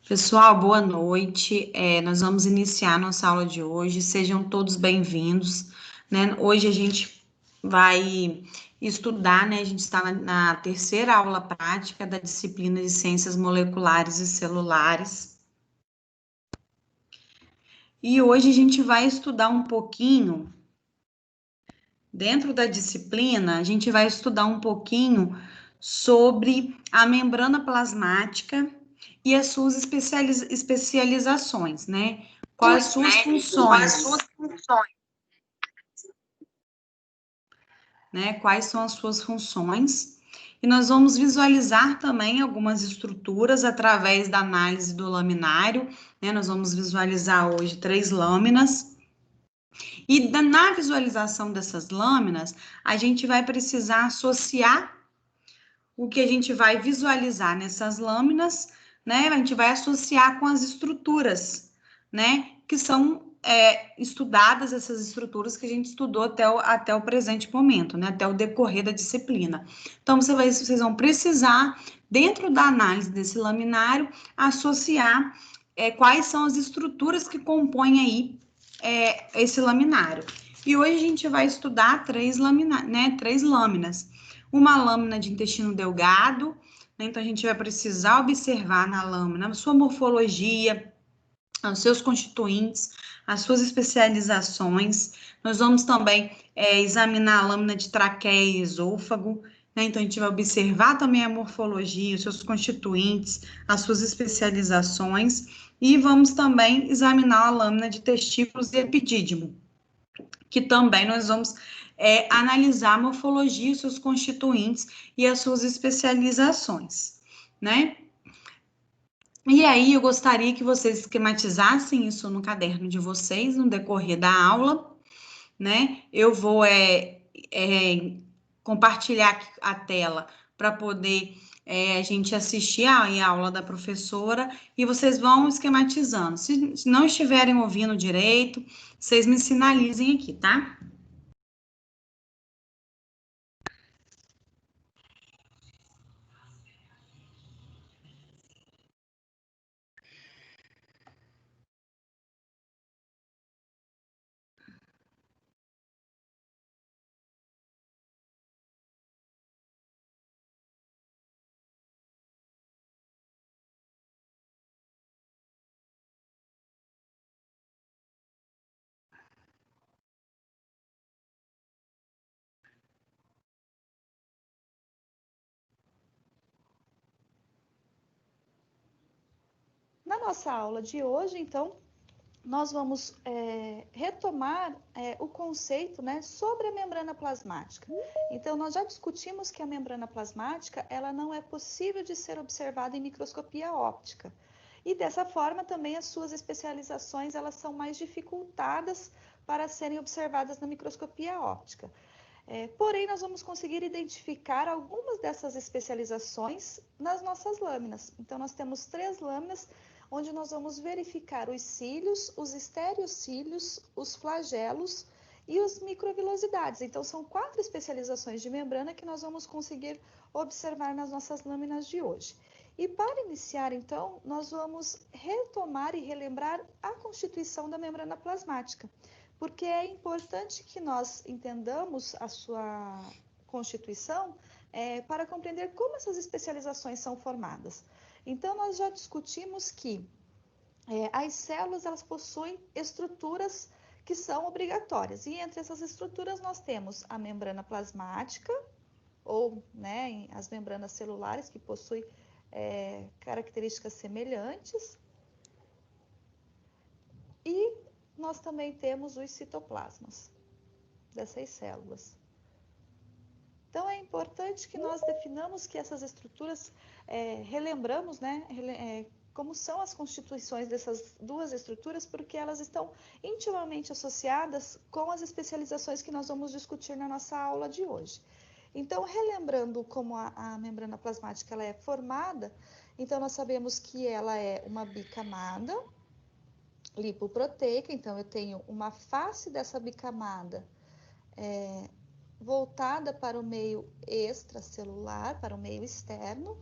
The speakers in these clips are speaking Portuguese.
Pessoal, boa noite. Nós vamos iniciar nossa aula de hoje. Sejam todos bem-vindos, né? Hoje a gente vai estudar, né? A gente está na terceira aula prática da disciplina de Ciências Moleculares e Celulares. E hoje a gente vai estudar um pouquinho, dentro da disciplina, a gente vai estudar um pouquinho sobre a membrana plasmática e as suas especializações, né? Quais as suas funções, né? Quais são as suas funções? E nós vamos visualizar também algumas estruturas através da análise do laminário, né? Nós vamos visualizar hoje 3 lâminas. E na visualização dessas lâminas, a gente vai precisar associar o que a gente vai visualizar nessas lâminas, né? A gente vai associar com as estruturas, né? Que são estudadas, essas estruturas que a gente estudou até o presente momento, né? Até o decorrer da disciplina. Então, vocês vão precisar, dentro da análise desse laminário, associar quais são as estruturas que compõem aí esse laminário. E hoje a gente vai estudar 3 lâminas. Uma lâmina de intestino delgado, né? Então a gente vai precisar observar na lâmina a sua morfologia, os seus constituintes, as suas especializações. Nós vamos também examinar a lâmina de traqueia e esôfago, né? Então a gente vai observar também a morfologia, os seus constituintes, as suas especializações, e vamos também examinar a lâmina de testículos e epidídimo, que também nós vamos analisar a morfologia, os seus constituintes e as suas especializações, né? E aí eu gostaria que vocês esquematizassem isso no caderno de vocês no decorrer da aula, né? Eu vou compartilhar a tela para poder a gente assistir a aula da professora e vocês vão esquematizando. Se não estiverem ouvindo direito, vocês me sinalizem aqui, tá? Na nossa aula de hoje, então, nós vamos retomar o conceito, né, sobre a membrana plasmática. Então, nós já discutimos que a membrana plasmática, ela não é possível de ser observada em microscopia óptica. E dessa forma, também as suas especializações, elas são mais dificultadas para serem observadas na microscopia óptica. Porém, nós vamos conseguir identificar algumas dessas especializações nas nossas lâminas. Então, nós temos 3 lâminas, onde nós vamos verificar os cílios, os estereocílios, os flagelos e as microvilosidades. Então, são 4 especializações de membrana que nós vamos conseguir observar nas nossas lâminas de hoje. E para iniciar, então, nós vamos retomar e relembrar a constituição da membrana plasmática, porque é importante que nós entendamos a sua constituição para compreender como essas especializações são formadas. Então, nós já discutimos que as células elas possuem estruturas que são obrigatórias. E entre essas estruturas nós temos a membrana plasmática, ou né, as membranas celulares, que possuem características semelhantes. E nós também temos os citoplasmas dessas células. Então, é importante que nós definamos que essas estruturas, relembramos, né, como são as constituições dessas 2 estruturas, porque elas estão intimamente associadas com as especializações que nós vamos discutir na nossa aula de hoje. Então, relembrando como a membrana plasmática ela é formada, então nós sabemos que ela é uma bicamada lipoproteica, então eu tenho uma face dessa bicamada voltada para o meio extracelular, para o meio externo,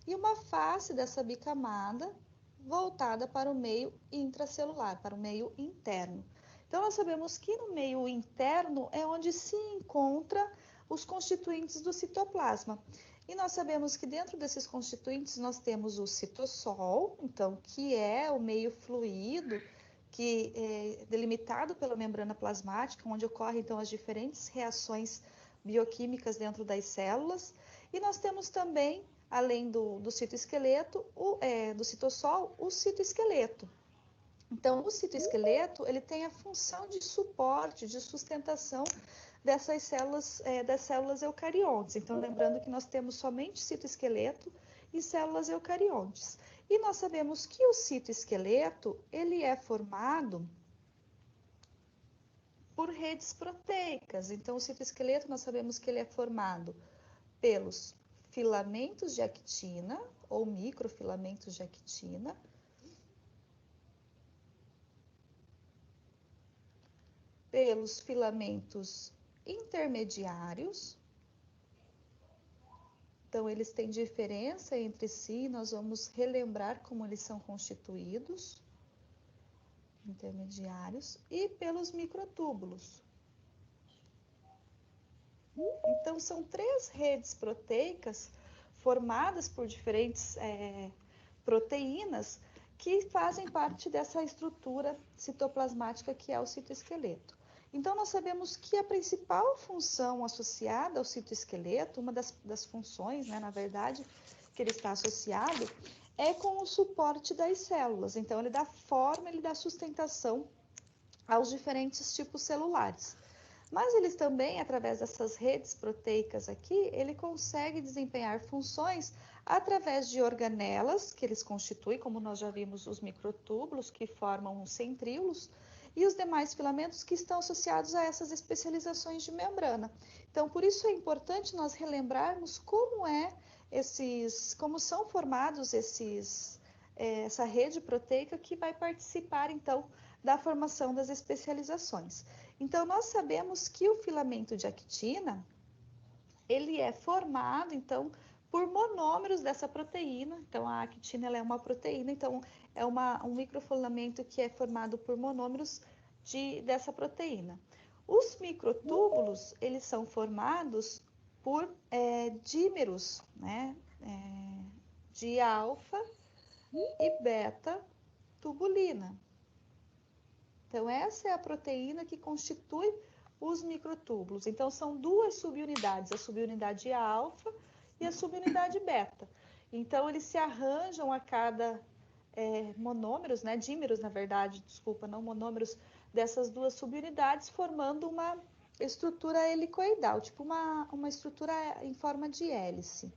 e uma face dessa bicamada voltada para o meio intracelular, para o meio interno. Então, nós sabemos que no meio interno é onde se encontra os constituintes do citoplasma. E nós sabemos que dentro desses constituintes nós temos o citossol, então, que é o meio fluido, que é delimitado pela membrana plasmática, onde ocorrem então as diferentes reações bioquímicas dentro das células. E nós temos também, além do citoesqueleto, do citossol, o citoesqueleto. Então, o citoesqueleto, ele tem a função de suporte, de sustentação dessas células, das células eucariontes. Então, lembrando que nós temos somente citoesqueleto e células eucariontes. E nós sabemos que o citoesqueleto, ele é formado por redes proteicas. Então, o citoesqueleto, nós sabemos que ele é formado pelos filamentos de actina ou microfilamentos de actina, pelos filamentos intermediários. Então, eles têm diferença entre si, nós vamos relembrar como eles são constituídos, intermediários, e pelos microtúbulos. Então, são 3 redes proteicas formadas por diferentes proteínas que fazem parte dessa estrutura citoplasmática que é o citoesqueleto. Então, nós sabemos que a principal função associada ao citoesqueleto, uma das funções, né, na verdade, que ele está associado, é com o suporte das células. Então, ele dá forma, ele dá sustentação aos diferentes tipos celulares. Mas eles também, através dessas redes proteicas aqui, ele consegue desempenhar funções através de organelas, que eles constituem, como nós já vimos, os microtúbulos, que formam os centríolos, e os demais filamentos que estão associados a essas especializações de membrana. Então, por isso é importante nós relembrarmos como são formados essa rede proteica que vai participar, então, da formação das especializações. Então, nós sabemos que o filamento de actina, ele é formado, então, por monômeros dessa proteína. Então, a actina ela é uma proteína, então, é um microfilamento que é formado por monômeros dessa proteína. Os microtúbulos, eles são formados por dímeros, né, de alfa e beta tubulina. Então, essa é a proteína que constitui os microtúbulos. Então, são 2 subunidades, a subunidade alfa e a subunidade beta. Então, eles se arranjam a cada monômeros, né, dímeros, na verdade, desculpa, não monômeros, dessas 2 subunidades, formando uma estrutura helicoidal, tipo uma estrutura em forma de hélice.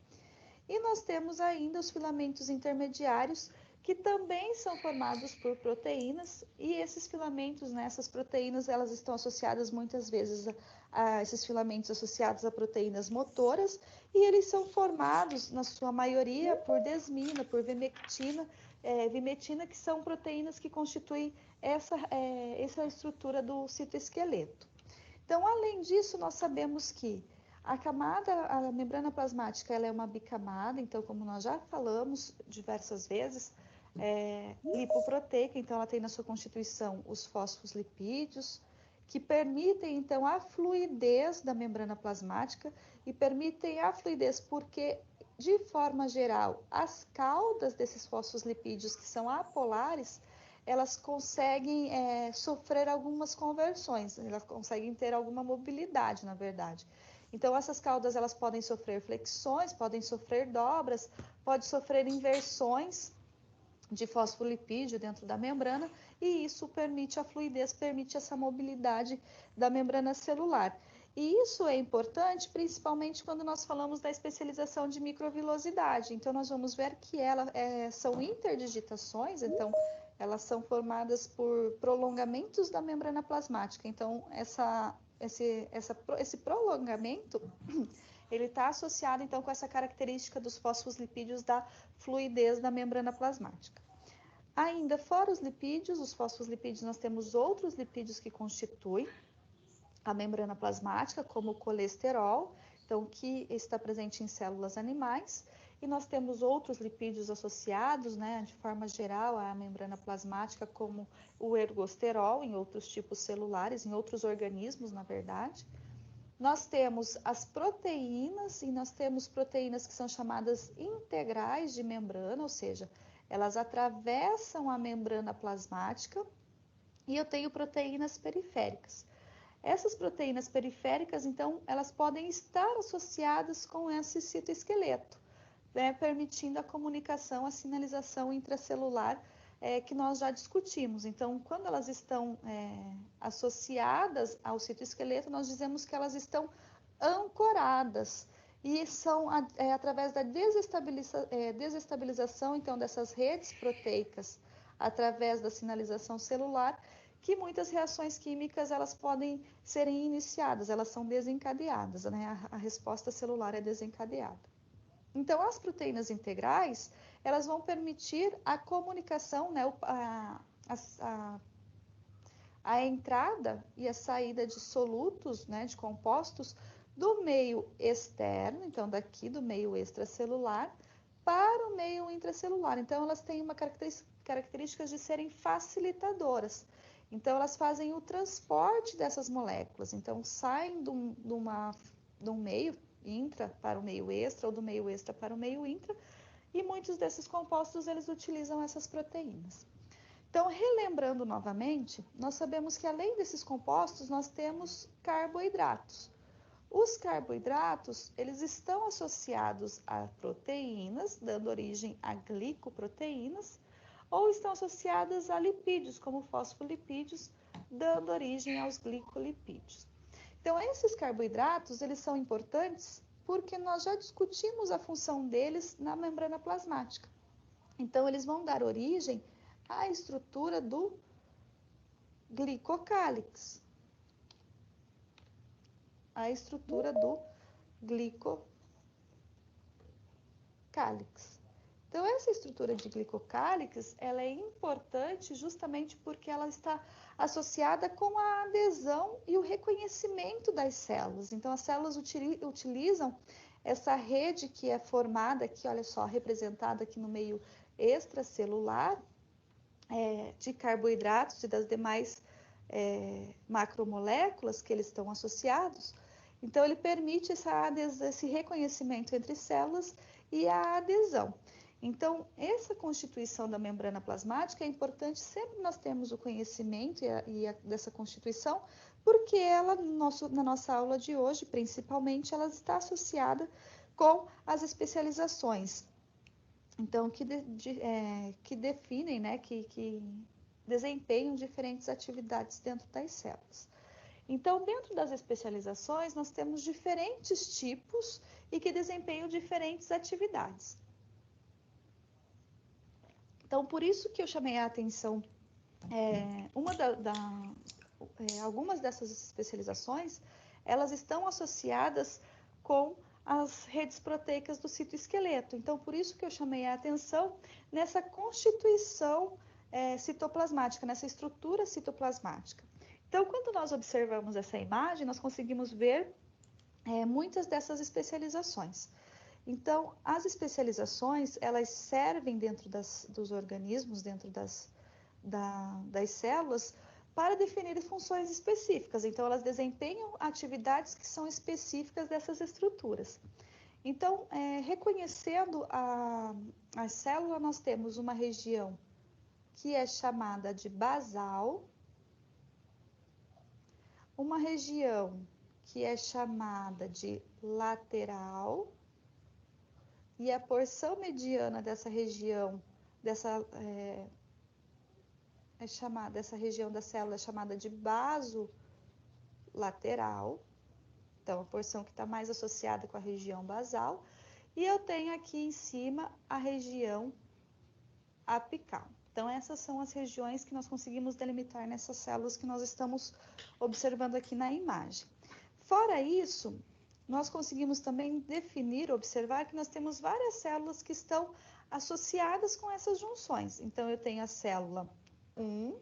E nós temos ainda os filamentos intermediários, que também são formados por proteínas, e esses filamentos, né, essas proteínas, elas estão associadas muitas vezes a esses filamentos associados a proteínas motoras, e eles são formados, na sua maioria, por desmina, por vimetina, que são proteínas que constituem essa estrutura do citoesqueleto. Então, além disso, nós sabemos que a membrana plasmática, ela é uma bicamada, então, como nós já falamos diversas vezes, lipoproteica, então ela tem na sua constituição os fosfolipídios, que permitem, então, a fluidez da membrana plasmática e permitem a fluidez porque, de forma geral, as caudas desses fosfolipídios que são apolares, elas conseguem sofrer algumas conversões, elas conseguem ter alguma mobilidade, na verdade. Então, essas caudas elas podem sofrer flexões, podem sofrer dobras, pode sofrer inversões de fosfolipídio dentro da membrana, e isso permite a fluidez, permite essa mobilidade da membrana celular. E isso é importante, principalmente quando nós falamos da especialização de microvilosidade. Então, nós vamos ver que são interdigitações, então, elas são formadas por prolongamentos da membrana plasmática. Então, esse prolongamento, ele está associado, então, com essa característica dos fosfolipídios da fluidez da membrana plasmática. Ainda fora os lipídios, os fosfolipídios, nós temos outros lipídios que constituem a membrana plasmática, como o colesterol, então, que está presente em células animais, e nós temos outros lipídios associados, né, de forma geral, à membrana plasmática, como o ergosterol, em outros tipos celulares, em outros organismos, na verdade. Nós temos as proteínas, e nós temos proteínas que são chamadas integrais de membrana, ou seja, elas atravessam a membrana plasmática, e eu tenho proteínas periféricas. Essas proteínas periféricas, então, elas podem estar associadas com esse citoesqueleto, né, permitindo a comunicação, a sinalização intracelular que nós já discutimos. Então, quando elas estão associadas ao citoesqueleto, nós dizemos que elas estão ancoradas e são através da desestabilização, então, dessas redes proteicas, através da sinalização celular, que muitas reações químicas elas podem serem iniciadas, elas são desencadeadas, né? A resposta celular é desencadeada. Então, as proteínas integrais, elas vão permitir a comunicação, né? A entrada e a saída de solutos, né? De compostos do meio externo, então daqui do meio extracelular, para o meio intracelular. Então, elas têm uma característica de serem facilitadoras. Então, elas fazem o transporte dessas moléculas. Então, saem de um meio intra para o meio extra, ou do meio extra para o meio intra, e muitos desses compostos, eles utilizam essas proteínas. Então, relembrando novamente, nós sabemos que além desses compostos, nós temos carboidratos. Os carboidratos, eles estão associados a proteínas, dando origem a glicoproteínas, ou estão associadas a lipídios, como fosfolipídios, dando origem aos glicolipídios. Então, esses carboidratos, eles são importantes porque nós já discutimos a função deles na membrana plasmática. Então, eles vão dar origem à estrutura do glicocálix. A estrutura do glicocálix. Então, essa estrutura de glicocálix, ela é importante justamente porque ela está associada com a adesão e o reconhecimento das células. Então, as células utilizam essa rede que é formada aqui, olha só, representada aqui no meio extracelular, de carboidratos e das demais macromoléculas que eles estão associados. Então, ele permite esse reconhecimento entre células e a adesão. Então, essa constituição da membrana plasmática é importante, sempre nós temos o conhecimento dessa constituição, porque ela, na nossa aula de hoje, principalmente, ela está associada com as especializações. Então, que definem, né, que desempenham diferentes atividades dentro das células. Então, dentro das especializações, nós temos diferentes tipos e que desempenham diferentes atividades. Então, por isso que eu chamei a atenção, algumas dessas especializações, elas estão associadas com as redes proteicas do citoesqueleto. Então, por isso que eu chamei a atenção nessa constituição citoplasmática, nessa estrutura citoplasmática. Então, quando nós observamos essa imagem, nós conseguimos ver muitas dessas especializações. Então, as especializações, elas servem dentro dos organismos, dentro das células, para definir funções específicas. Então, elas desempenham atividades que são específicas dessas estruturas. Então, reconhecendo a célula, nós temos uma região que é chamada de basal, uma região que é chamada de lateral, e a porção mediana dessa região, dessa região da célula é chamada de basolateral. Então, a porção que está mais associada com a região basal. E eu tenho aqui em cima a região apical. Então, essas são as regiões que nós conseguimos delimitar nessas células que nós estamos observando aqui na imagem. Fora isso, nós conseguimos também definir, observar que nós temos várias células que estão associadas com essas junções. Então, eu tenho a célula 1,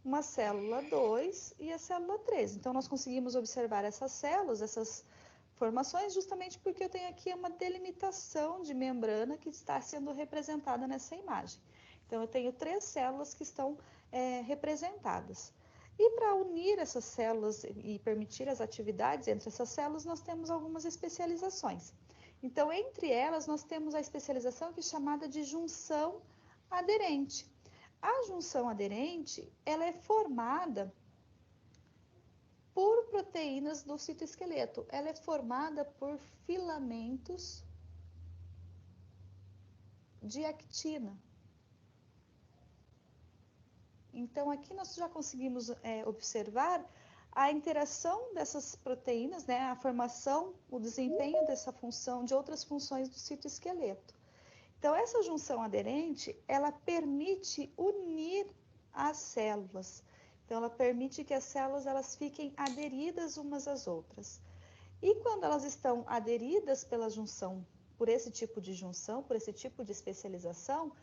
uma célula 2 e a célula 3. Então, nós conseguimos observar essas células, essas formações, justamente porque eu tenho aqui uma delimitação de membrana que está sendo representada nessa imagem. Então, eu tenho 3 células que estão representadas. E para unir essas células e permitir as atividades entre essas células, nós temos algumas especializações. Então, entre elas, nós temos a especialização que é chamada de junção aderente. A junção aderente, ela é formada por proteínas do citoesqueleto. Ela é formada por filamentos de actina. Então, aqui nós já conseguimos observar a interação dessas proteínas, né, a formação, o desempenho dessa função, de outras funções do citoesqueleto. Então, essa junção aderente, ela permite unir as células. Então, ela permite que as células elas fiquem aderidas umas às outras. E quando elas estão aderidas pela junção, por esse tipo de junção, por esse tipo de especialização,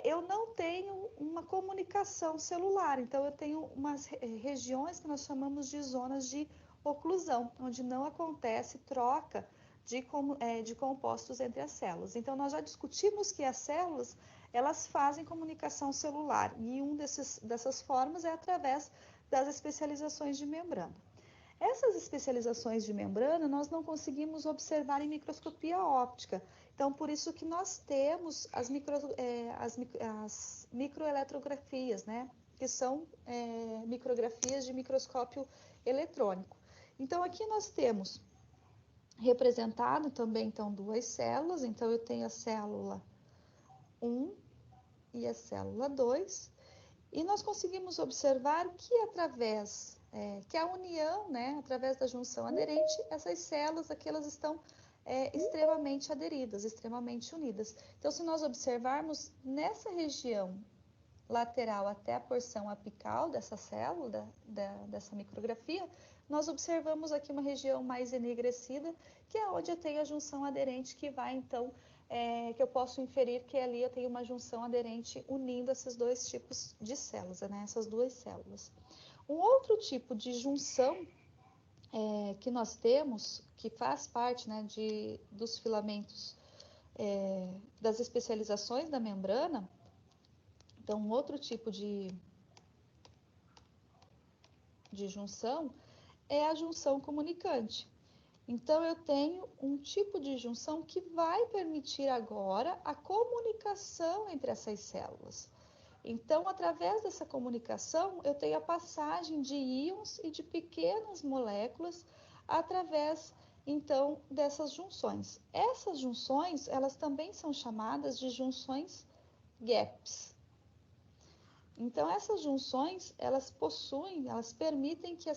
eu não tenho uma comunicação celular. Então, eu tenho umas regiões que nós chamamos de zonas de oclusão, onde não acontece troca de compostos entre as células. Então, nós já discutimos que as células, elas fazem comunicação celular, e dessas formas é através das especializações de membrana. Essas especializações de membrana nós não conseguimos observar em microscopia óptica. Então, por isso que nós temos as microeletrografias, né? Que são micrografias de microscópio eletrônico. Então, aqui nós temos representado também, então, 2 células. Então, eu tenho a célula 1 e a célula 2. E nós conseguimos observar que que a união, né, através da junção aderente, essas células aqui elas estão extremamente aderidas, extremamente unidas. Então, se nós observarmos nessa região lateral até a porção apical dessa célula, dessa micrografia, nós observamos aqui uma região mais enegrecida, que é onde eu tenho a junção aderente, que vai então, que eu posso inferir que ali eu tenho uma junção aderente unindo esses 2 tipos de células, né? Essas 2 células. Um outro tipo de junção que nós temos, que faz parte, né, dos filamentos das especializações da membrana. Então, um outro tipo de junção é a junção comunicante. Então, eu tenho um tipo de junção que vai permitir agora a comunicação entre essas células. Então, através dessa comunicação, eu tenho a passagem de íons e de pequenas moléculas através, então, dessas junções. Essas junções, elas também são chamadas de junções gaps. Então, essas junções, elas permitem que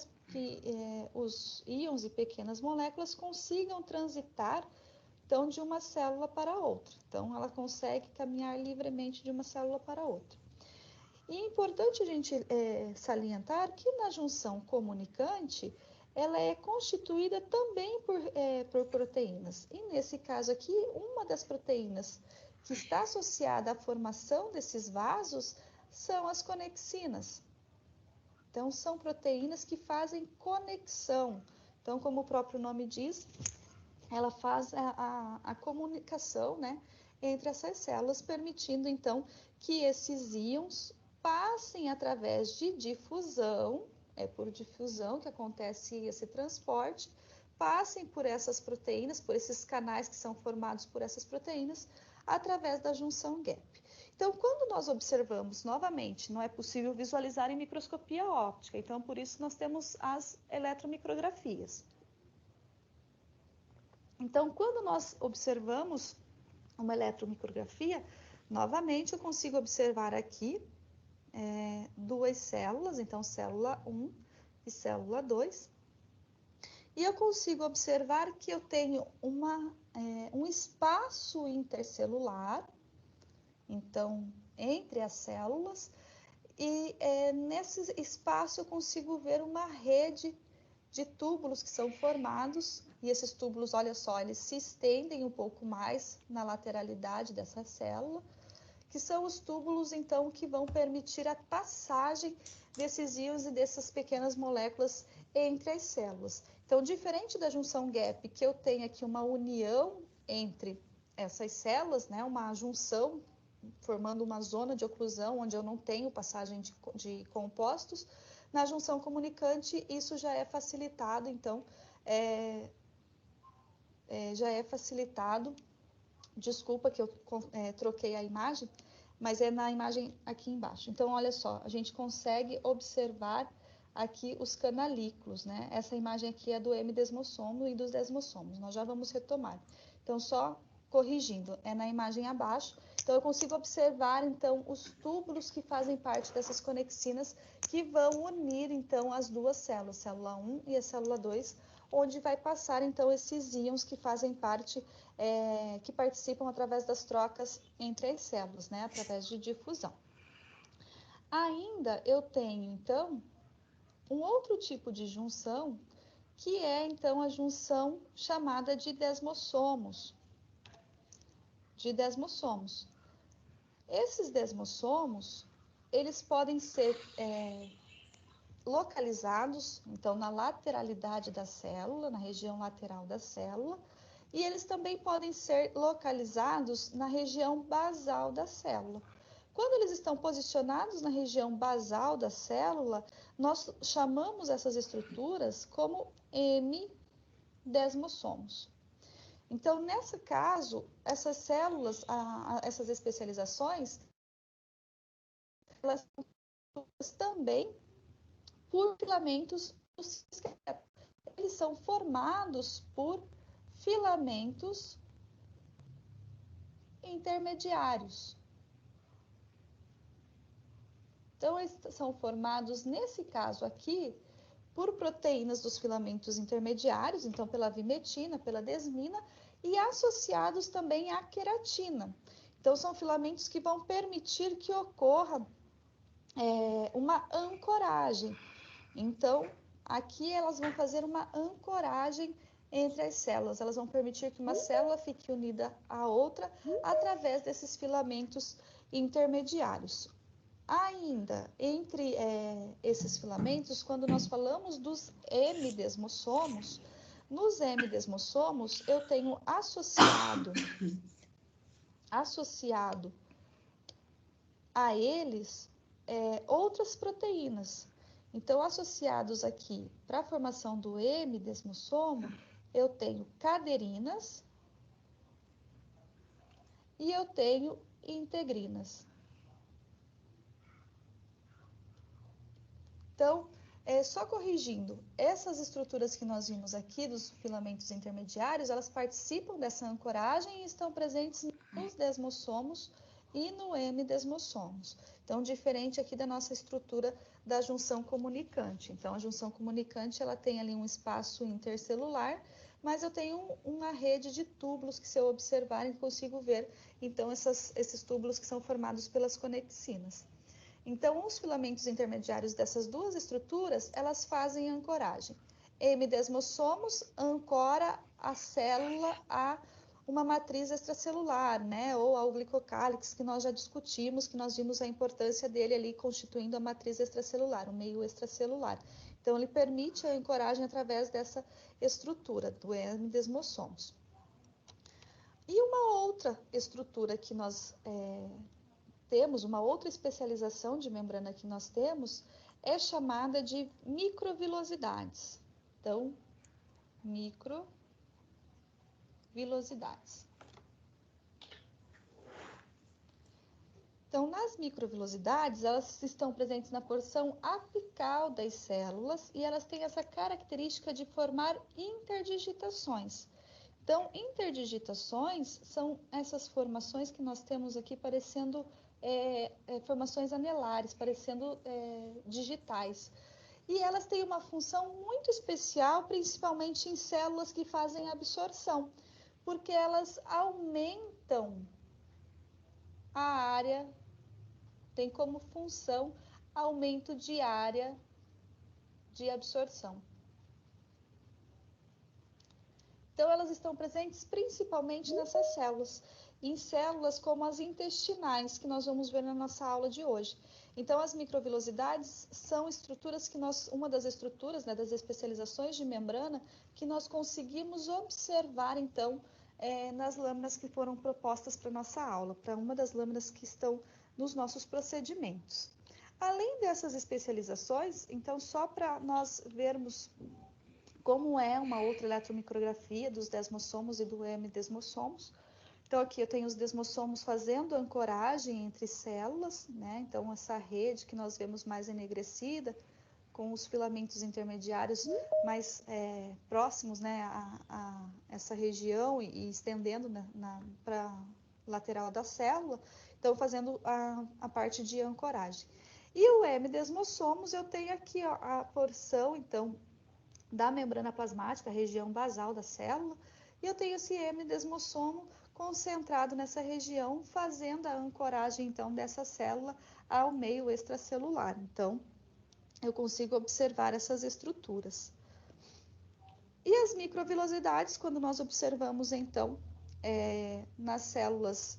os íons e pequenas moléculas consigam transitar, então, de uma célula para outra. Então, ela consegue caminhar livremente de uma célula para outra. E é importante a gente salientar que na junção comunicante, ela é constituída também por proteínas. E nesse caso aqui, uma das proteínas que está associada à formação desses vasos são as conexinas. Então, são proteínas que fazem conexão. Então, como o próprio nome diz, ela faz a comunicação, né, entre essas células, permitindo, então, que esses íons passem através de difusão, é por difusão que acontece esse transporte, passem por essas proteínas, por esses canais que são formados por essas proteínas, através da junção gap. Então, quando nós observamos novamente, não é possível visualizar em microscopia óptica, então por isso nós temos as eletromicrografias. Então, quando nós observamos uma eletromicrografia, novamente eu consigo observar aqui 2 células, então célula 1 e célula 2, e eu consigo observar que eu tenho um espaço intercelular, então, entre as células, e nesse espaço eu consigo ver uma rede de túbulos que são formados, e esses túbulos, olha só, eles se estendem um pouco mais na lateralidade dessa célula, que são os túbulos, então, que vão permitir a passagem desses íons e dessas pequenas moléculas entre as células. Então, diferente da junção gap, que eu tenho aqui uma união entre essas células, né, uma junção formando uma zona de oclusão onde eu não tenho passagem de compostos, na junção comunicante isso já é facilitado, então já é facilitado. Desculpa que eu troquei a imagem, mas é na imagem aqui embaixo. Então, olha só, a gente consegue observar aqui os canalículos, né? Essa imagem aqui é do M-desmossomo e dos desmossomos. Nós já vamos retomar. Então, só corrigindo, é na imagem abaixo. Então, eu consigo observar, então, os túbulos que fazem parte dessas conexinas que vão unir, então, as duas células, célula 1 e a célula 2, onde vai passar, então, esses íons que fazem parte, que participam através das trocas entre as células, né? Através de difusão. Ainda eu tenho, então, um outro tipo de junção, que é, então, a junção chamada de desmossomos. Esses desmossomos, eles podem ser localizados, então, na lateralidade da célula, na região lateral da célula, e eles também podem ser localizados na região basal da célula. Quando eles estão posicionados na região basal da célula, nós chamamos essas estruturas como M-desmossomos. Então, nesse caso, essas células, essas especializações, elas também por filamentos do esqueleto. Eles são formados por filamentos intermediários. Então, eles são formados, nesse caso aqui, por proteínas dos filamentos intermediários, então pela vimetina, pela desmina, e associados também à queratina. Então, são filamentos que vão permitir que ocorra uma ancoragem. Então, aqui elas vão fazer uma ancoragem entre as células. Elas vão permitir que uma célula fique unida à outra através desses filamentos intermediários. Ainda, entre esses filamentos, quando nós falamos dos M-desmossomos, nos M-desmossomos eu tenho associado a eles outras proteínas. Então, associados aqui para a formação do M-desmossomo, eu tenho caderinas e eu tenho integrinas. Então, só corrigindo, essas estruturas que nós vimos aqui dos filamentos intermediários, elas participam dessa ancoragem e estão presentes nos desmossomos e no M-desmossomos. Então, diferente aqui da nossa estrutura da junção comunicante. Então, a junção comunicante, ela tem ali um espaço intercelular, mas eu tenho uma rede de túbulos que, se eu observar, eu consigo ver, então, esses túbulos que são formados pelas conexinas. Então, os filamentos intermediários dessas duas estruturas, elas fazem ancoragem. M-desmossomos ancora a célula a uma matriz extracelular, né? Ou ao glicocálix, que nós já discutimos, que nós vimos a importância dele ali constituindo a matriz extracelular, o meio extracelular. Então, ele permite a ancoragem através dessa estrutura do M-desmossomos. E uma outra estrutura que nós temos, uma outra especialização de membrana que nós temos, é chamada de microvilosidades. Então, microvilosidades. Então, nas microvilosidades, elas estão presentes na porção apical das células e elas têm essa característica de formar interdigitações. Então, interdigitações são essas formações que nós temos aqui parecendo formações anelares, parecendo digitais. E elas têm uma função muito especial, principalmente em células que fazem absorção, porque elas aumentam a área, tem como função aumento de área de absorção. Então, elas estão presentes principalmente nessas células. em células como as intestinais, que nós vamos ver na nossa aula de hoje. Então, as microvilosidades são estruturas que uma das estruturas, né, das especializações de membrana, que nós conseguimos observar, então, nas lâminas que foram propostas para nossa aula, para uma das lâminas que estão nos nossos procedimentos. Além dessas especializações, então, só para nós vermos como é uma outra eletromicrografia dos desmossomos e do hemidesmossomos. Então, aqui eu tenho os desmossomos fazendo ancoragem entre células, né? Então, essa rede que nós vemos mais enegrecida, com os filamentos intermediários mais próximos, né, a essa região e estendendo para a lateral da célula, então fazendo a parte de ancoragem. E o hemidesmossomos, eu tenho aqui ó, a porção, então, da membrana plasmática, a região basal da célula, e eu tenho esse hemidesmossomo concentrado nessa região, fazendo a ancoragem, então, dessa célula ao meio extracelular. Então, eu consigo observar essas estruturas. E as microvilosidades, quando nós observamos, então, nas células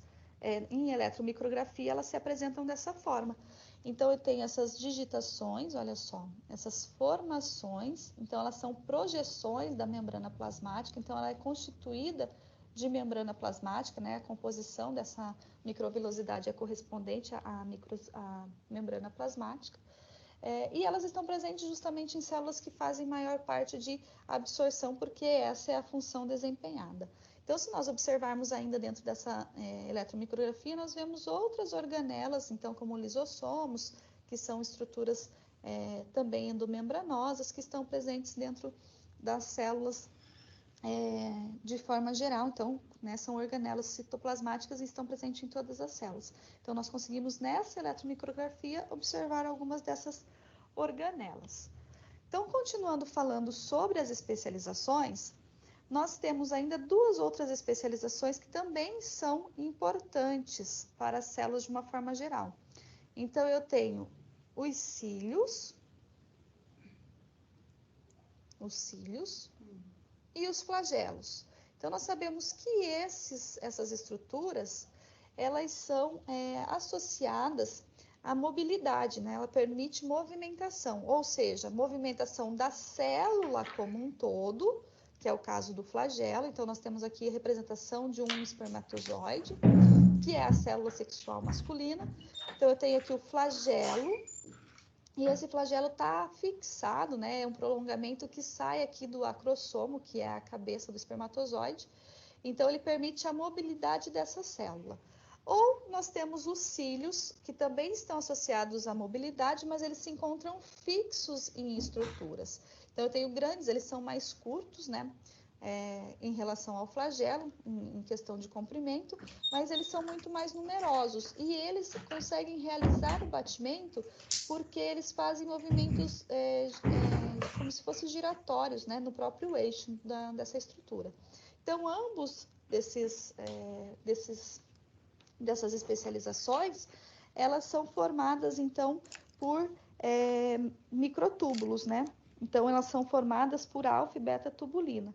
em eletromicrografia, elas se apresentam dessa forma. Então, eu tenho essas digitações, olha só, essas formações, então elas são projeções da membrana plasmática, então ela é constituída de membrana plasmática, né? A composição dessa microvilosidade é correspondente à membrana plasmática. E elas estão presentes justamente em células que fazem maior parte de absorção, porque essa é a função desempenhada. Então, se nós observarmos ainda dentro dessa eletromicrografia, nós vemos outras organelas, então, como lisossomos, que são estruturas também endomembranosas, que estão presentes dentro das células de forma geral. Então, né, são organelas citoplasmáticas e estão presentes em todas as células. Então, nós conseguimos, nessa eletromicrografia, observar algumas dessas organelas. Então, continuando falando sobre as especializações, nós temos ainda duas outras especializações que também são importantes para as células de uma forma geral. Então, eu tenho os cílios e os flagelos. Então, nós sabemos que essas estruturas, elas são associadas à mobilidade, né? Ela permite movimentação, ou seja, movimentação da célula como um todo, que é o caso do flagelo. Então, nós temos aqui a representação de um espermatozoide, que é a célula sexual masculina. Então, eu tenho aqui o flagelo, e esse flagelo está fixado, né? É um prolongamento que sai aqui do acrossomo, que é a cabeça do espermatozoide. Então, ele permite a mobilidade dessa célula. Ou nós temos os cílios, que também estão associados à mobilidade, mas eles se encontram fixos em estruturas. Então, eu tenho grandes, eles são mais curtos, né? Em relação ao flagelo, em questão de comprimento, mas eles são muito mais numerosos e eles conseguem realizar o batimento porque eles fazem movimentos como se fossem giratórios, né, no próprio eixo dessa estrutura. Então, ambos dessas especializações, elas são formadas, então, por microtúbulos, né? Então, elas são formadas por alfa e beta-tubulina.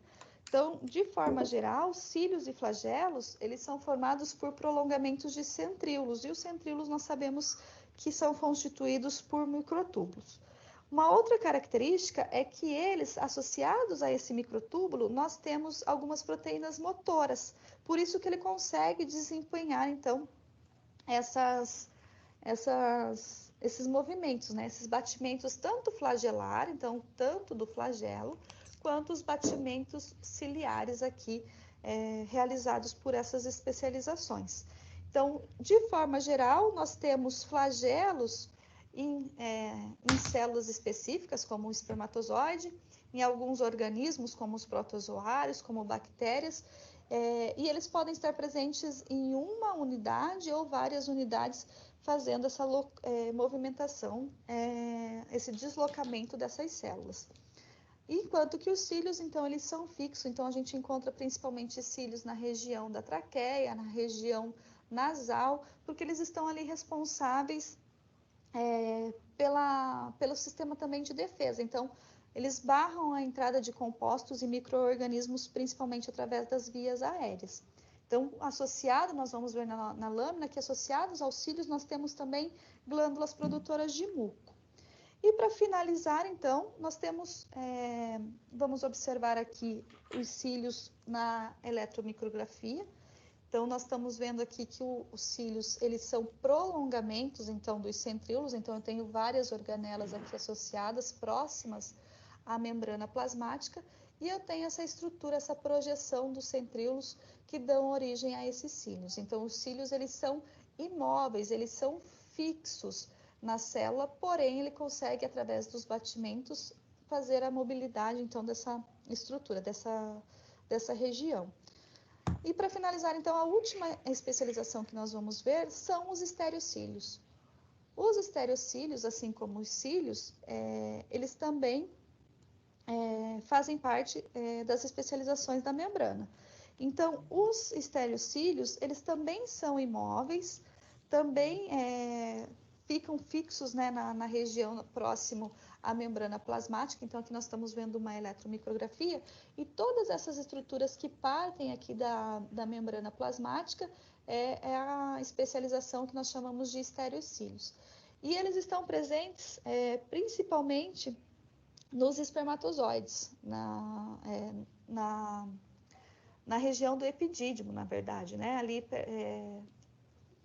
Então, de forma geral, cílios e flagelos, eles são formados por prolongamentos de centríolos, e os centríolos nós sabemos que são constituídos por microtúbulos. Uma outra característica é que eles, associados a esse microtúbulo, nós temos algumas proteínas motoras, por isso que ele consegue desempenhar, então, esses movimentos, né? Esses batimentos tanto flagelar, então, tanto do flagelo, quanto os batimentos ciliares aqui realizados por essas especializações. Então, de forma geral, nós temos flagelos em células específicas, como o espermatozoide, em alguns organismos, como os protozoários, como bactérias, e eles podem estar presentes em uma unidade ou várias unidades, fazendo essa movimentação, esse deslocamento dessas células. Enquanto que os cílios, então, eles são fixos, então a gente encontra principalmente cílios na região da traqueia, na região nasal, porque eles estão ali responsáveis pelo sistema também de defesa. Então, eles barram a entrada de compostos e micro-organismos, principalmente através das vias aéreas. Então, associado, nós vamos ver na lâmina que associados aos cílios nós temos também glândulas produtoras de muco. E para finalizar, então, nós temos, vamos observar aqui os cílios na eletromicrografia. Então, nós estamos vendo aqui que os cílios, eles são prolongamentos, então, dos centríolos. Então, eu tenho várias organelas aqui associadas, próximas à membrana plasmática. E eu tenho essa estrutura, essa projeção dos centríolos que dão origem a esses cílios. Então, os cílios, eles são imóveis, eles são fixos na célula, porém, ele consegue, através dos batimentos, fazer a mobilidade, então, dessa estrutura, dessa região. E para finalizar, então, a última especialização que nós vamos ver são os estereocílios. Os estereocílios, assim como os cílios, eles também fazem parte das especializações da membrana. Então, os estereocílios, eles também são imóveis, também ficam fixos, né, na região próximo à membrana plasmática. Então, aqui nós estamos vendo uma eletromicrografia e todas essas estruturas que partem aqui da membrana plasmática é a especialização que nós chamamos de estereocílios. E eles estão presentes principalmente nos espermatozoides, na região do epidídimo, na verdade, né? Ali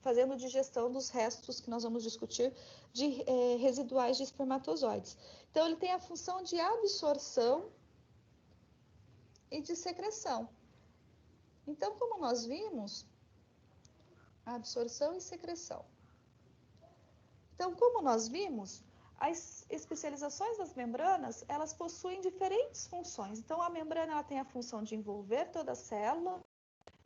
fazendo digestão dos restos que nós vamos discutir de residuais de espermatozoides. Então, ele tem a função de absorção e de secreção. Então, como nós vimos, absorção e secreção. Então, como nós vimos, as especializações das membranas, elas possuem diferentes funções. Então, a membrana ela tem a função de envolver toda a célula,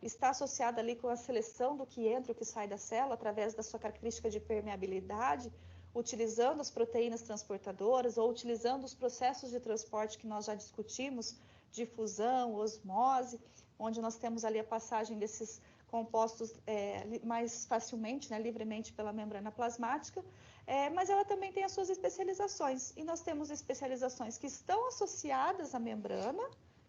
está associada ali com a seleção do que entra e o que sai da célula, através da sua característica de permeabilidade, utilizando as proteínas transportadoras ou utilizando os processos de transporte que nós já discutimos, difusão, osmose, onde nós temos ali a passagem desses compostos mais facilmente, né, livremente pela membrana plasmática, mas ela também tem as suas especializações. E nós temos especializações que estão associadas à membrana,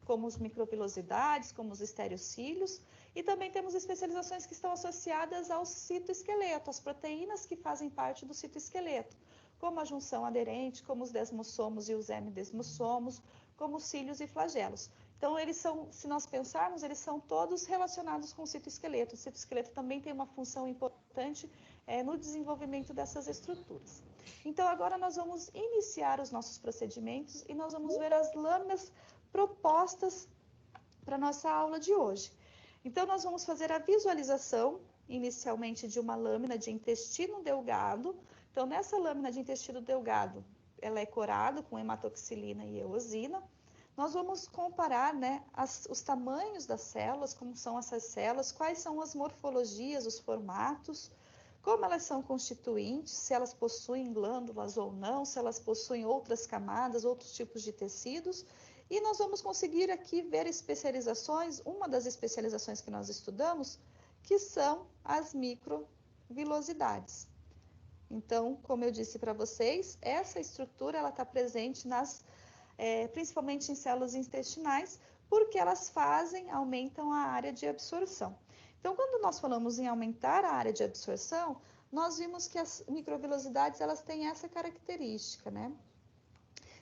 como as micropilosidades, como os estereocílios, e também temos especializações que estão associadas ao citoesqueleto, às proteínas que fazem parte do citoesqueleto, como a junção aderente, como os desmossomos e os hemidesmossomos, como os cílios e flagelos. Então, eles são, se nós pensarmos, eles são todos relacionados com o citoesqueleto. O citoesqueleto também tem uma função importante no desenvolvimento dessas estruturas. Então, agora nós vamos iniciar os nossos procedimentos e nós vamos ver as lâminas propostas para a nossa aula de hoje. Então, nós vamos fazer a visualização, inicialmente, de uma lâmina de intestino delgado. Então, nessa lâmina de intestino delgado, ela é corada com hematoxilina e eosina. Nós vamos comparar, né, os tamanhos das células, como são essas células, quais são as morfologias, os formatos, como elas são constituintes, se elas possuem glândulas ou não, se elas possuem outras camadas, outros tipos de tecidos. E nós vamos conseguir aqui ver especializações, uma das especializações que nós estudamos, que são as microvilosidades. Então, como eu disse para vocês, essa estrutura ela está presente principalmente em células intestinais, porque elas aumentam a área de absorção. Então, quando nós falamos em aumentar a área de absorção, nós vimos que as microvilosidades elas têm essa característica, né?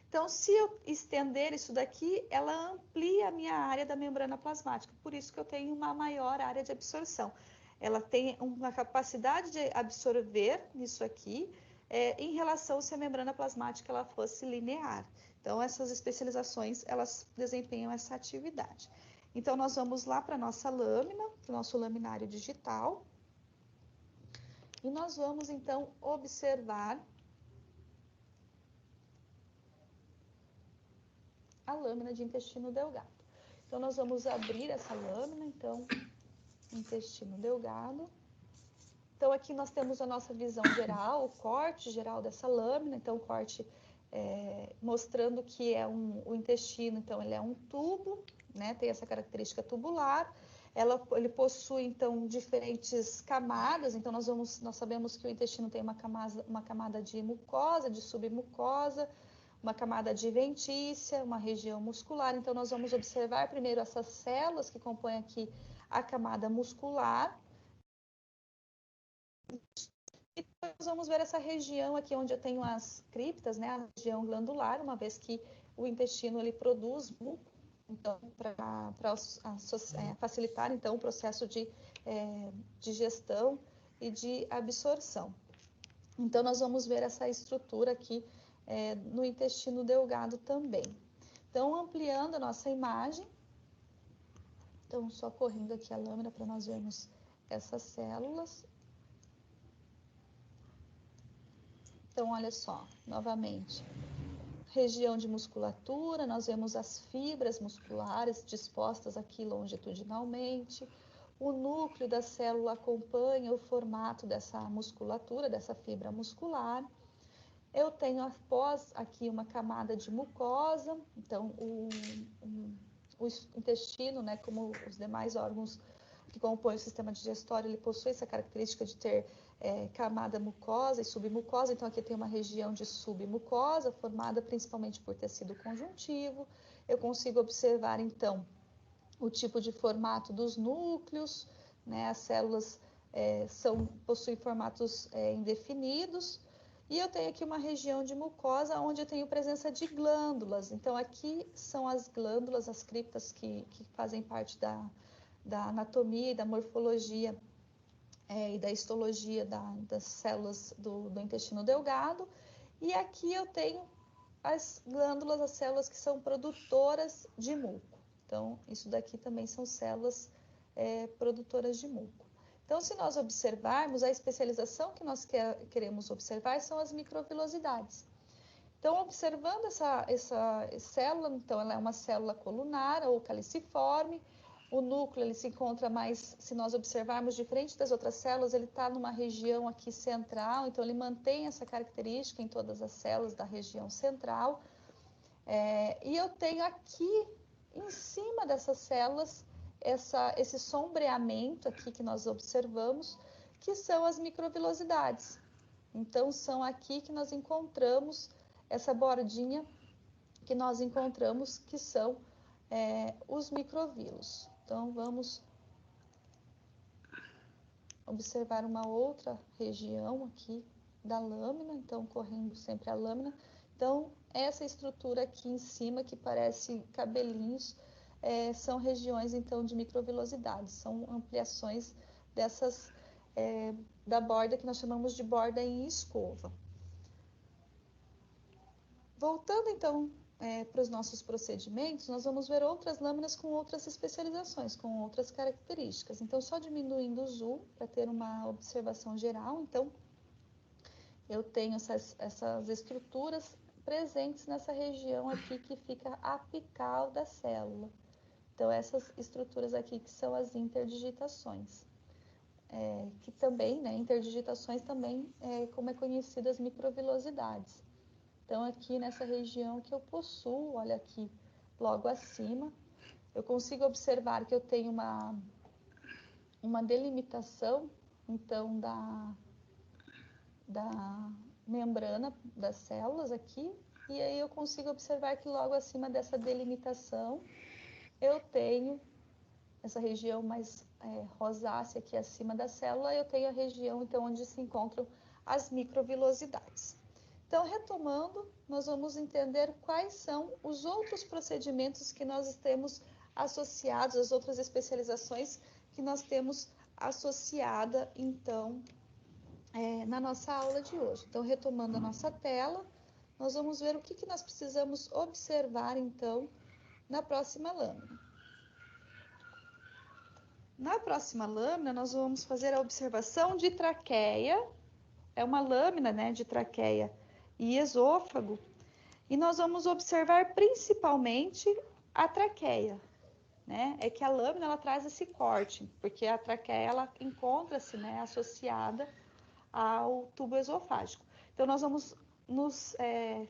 Então, se eu estender isso daqui, ela amplia a minha área da membrana plasmática, por isso que eu tenho uma maior área de absorção. Ela tem uma capacidade de absorver isso aqui, em relação se a membrana plasmática ela fosse linear. Então, essas especializações, elas desempenham essa atividade. Então, nós vamos lá para a nossa lâmina, para o nosso laminário digital. E nós vamos, então, observar a lâmina de intestino delgado. Então, nós vamos abrir essa lâmina, então, intestino delgado. Então, aqui nós temos a nossa visão geral, o corte geral dessa lâmina. Então, o corte mostrando que o intestino, então, ele é um tubo, né? Tem essa característica tubular. Ele possui, então, diferentes camadas. Então, nós sabemos que o intestino tem uma camada de mucosa, de submucosa, uma camada adventícia, uma região muscular. Então, nós vamos observar primeiro essas células que compõem aqui a camada muscular. E nós vamos ver essa região aqui onde eu tenho as criptas, né, a região glandular, uma vez que o intestino ele produz muco, então para facilitar então o processo de digestão e de absorção. Então nós vamos ver essa estrutura aqui no intestino delgado também. Então ampliando a nossa imagem, então só correndo aqui a lâmina para nós vermos essas células. Então, olha só, novamente, região de musculatura, nós vemos as fibras musculares dispostas aqui longitudinalmente. O núcleo da célula acompanha o formato dessa musculatura, dessa fibra muscular. Eu tenho após aqui uma camada de mucosa, então o intestino, né, como os demais órgãos que compõem o sistema digestório, ele possui essa característica de ter camada mucosa e submucosa. Então, aqui tem uma região de submucosa, formada principalmente por tecido conjuntivo. Eu consigo observar, então, o tipo de formato dos núcleos, né? As células possuem formatos indefinidos. E eu tenho aqui uma região de mucosa, onde eu tenho presença de glândulas. Então, aqui são as glândulas, as criptas que fazem parte da anatomia e da morfologia e da histologia das células do intestino delgado. E aqui eu tenho as glândulas, as células que são produtoras de muco. Então, isso daqui também são células produtoras de muco. Então, se nós observarmos, a especialização que nós queremos observar são as microvilosidades. Então, observando essa célula, então ela é uma célula colunar ou caliciforme. O núcleo ele se encontra mais, se nós observarmos, diferente das outras células, ele está numa região aqui central, então ele mantém essa característica em todas as células da região central. E eu tenho aqui, em cima dessas células, esse sombreamento aqui que nós observamos, que são as microvilosidades. Então, são aqui que nós encontramos essa bordinha que nós encontramos, que são os microvilos. Então, vamos observar uma outra região aqui da lâmina, então, correndo sempre a lâmina. Então, essa estrutura aqui em cima, que parece cabelinhos, são regiões, então, de microvilosidades, são ampliações dessas, da borda que nós chamamos de borda em escova. Voltando, então, para os nossos procedimentos, nós vamos ver outras lâminas com outras especializações, com outras características. Então, só diminuindo o zoom para ter uma observação geral. Então, eu tenho essas estruturas presentes nessa região aqui que fica apical da célula. Então, essas estruturas aqui que são as interdigitações. Que também, né, interdigitações também, como é conhecido, as microvilosidades. Então, aqui nessa região que eu possuo, olha aqui, logo acima, eu consigo observar que eu tenho uma delimitação, então, da membrana das células aqui, e aí eu consigo observar que logo acima dessa delimitação, eu tenho essa região mais rosácea aqui acima da célula, eu tenho a região, então, onde se encontram as microvilosidades. Então, retomando, nós vamos entender quais são os outros procedimentos que nós temos associados, as outras especializações que nós temos associada, então, na nossa aula de hoje. Então, retomando a nossa tela, nós vamos ver o que nós precisamos observar, então, na próxima lâmina. Na próxima lâmina, nós vamos fazer a observação de traqueia. É uma lâmina, né, de traqueia e esôfago, e nós vamos observar principalmente a traqueia, né? É que a lâmina ela traz esse corte, porque a traqueia ela encontra-se, né, associada ao tubo esofágico. Então nós vamos nos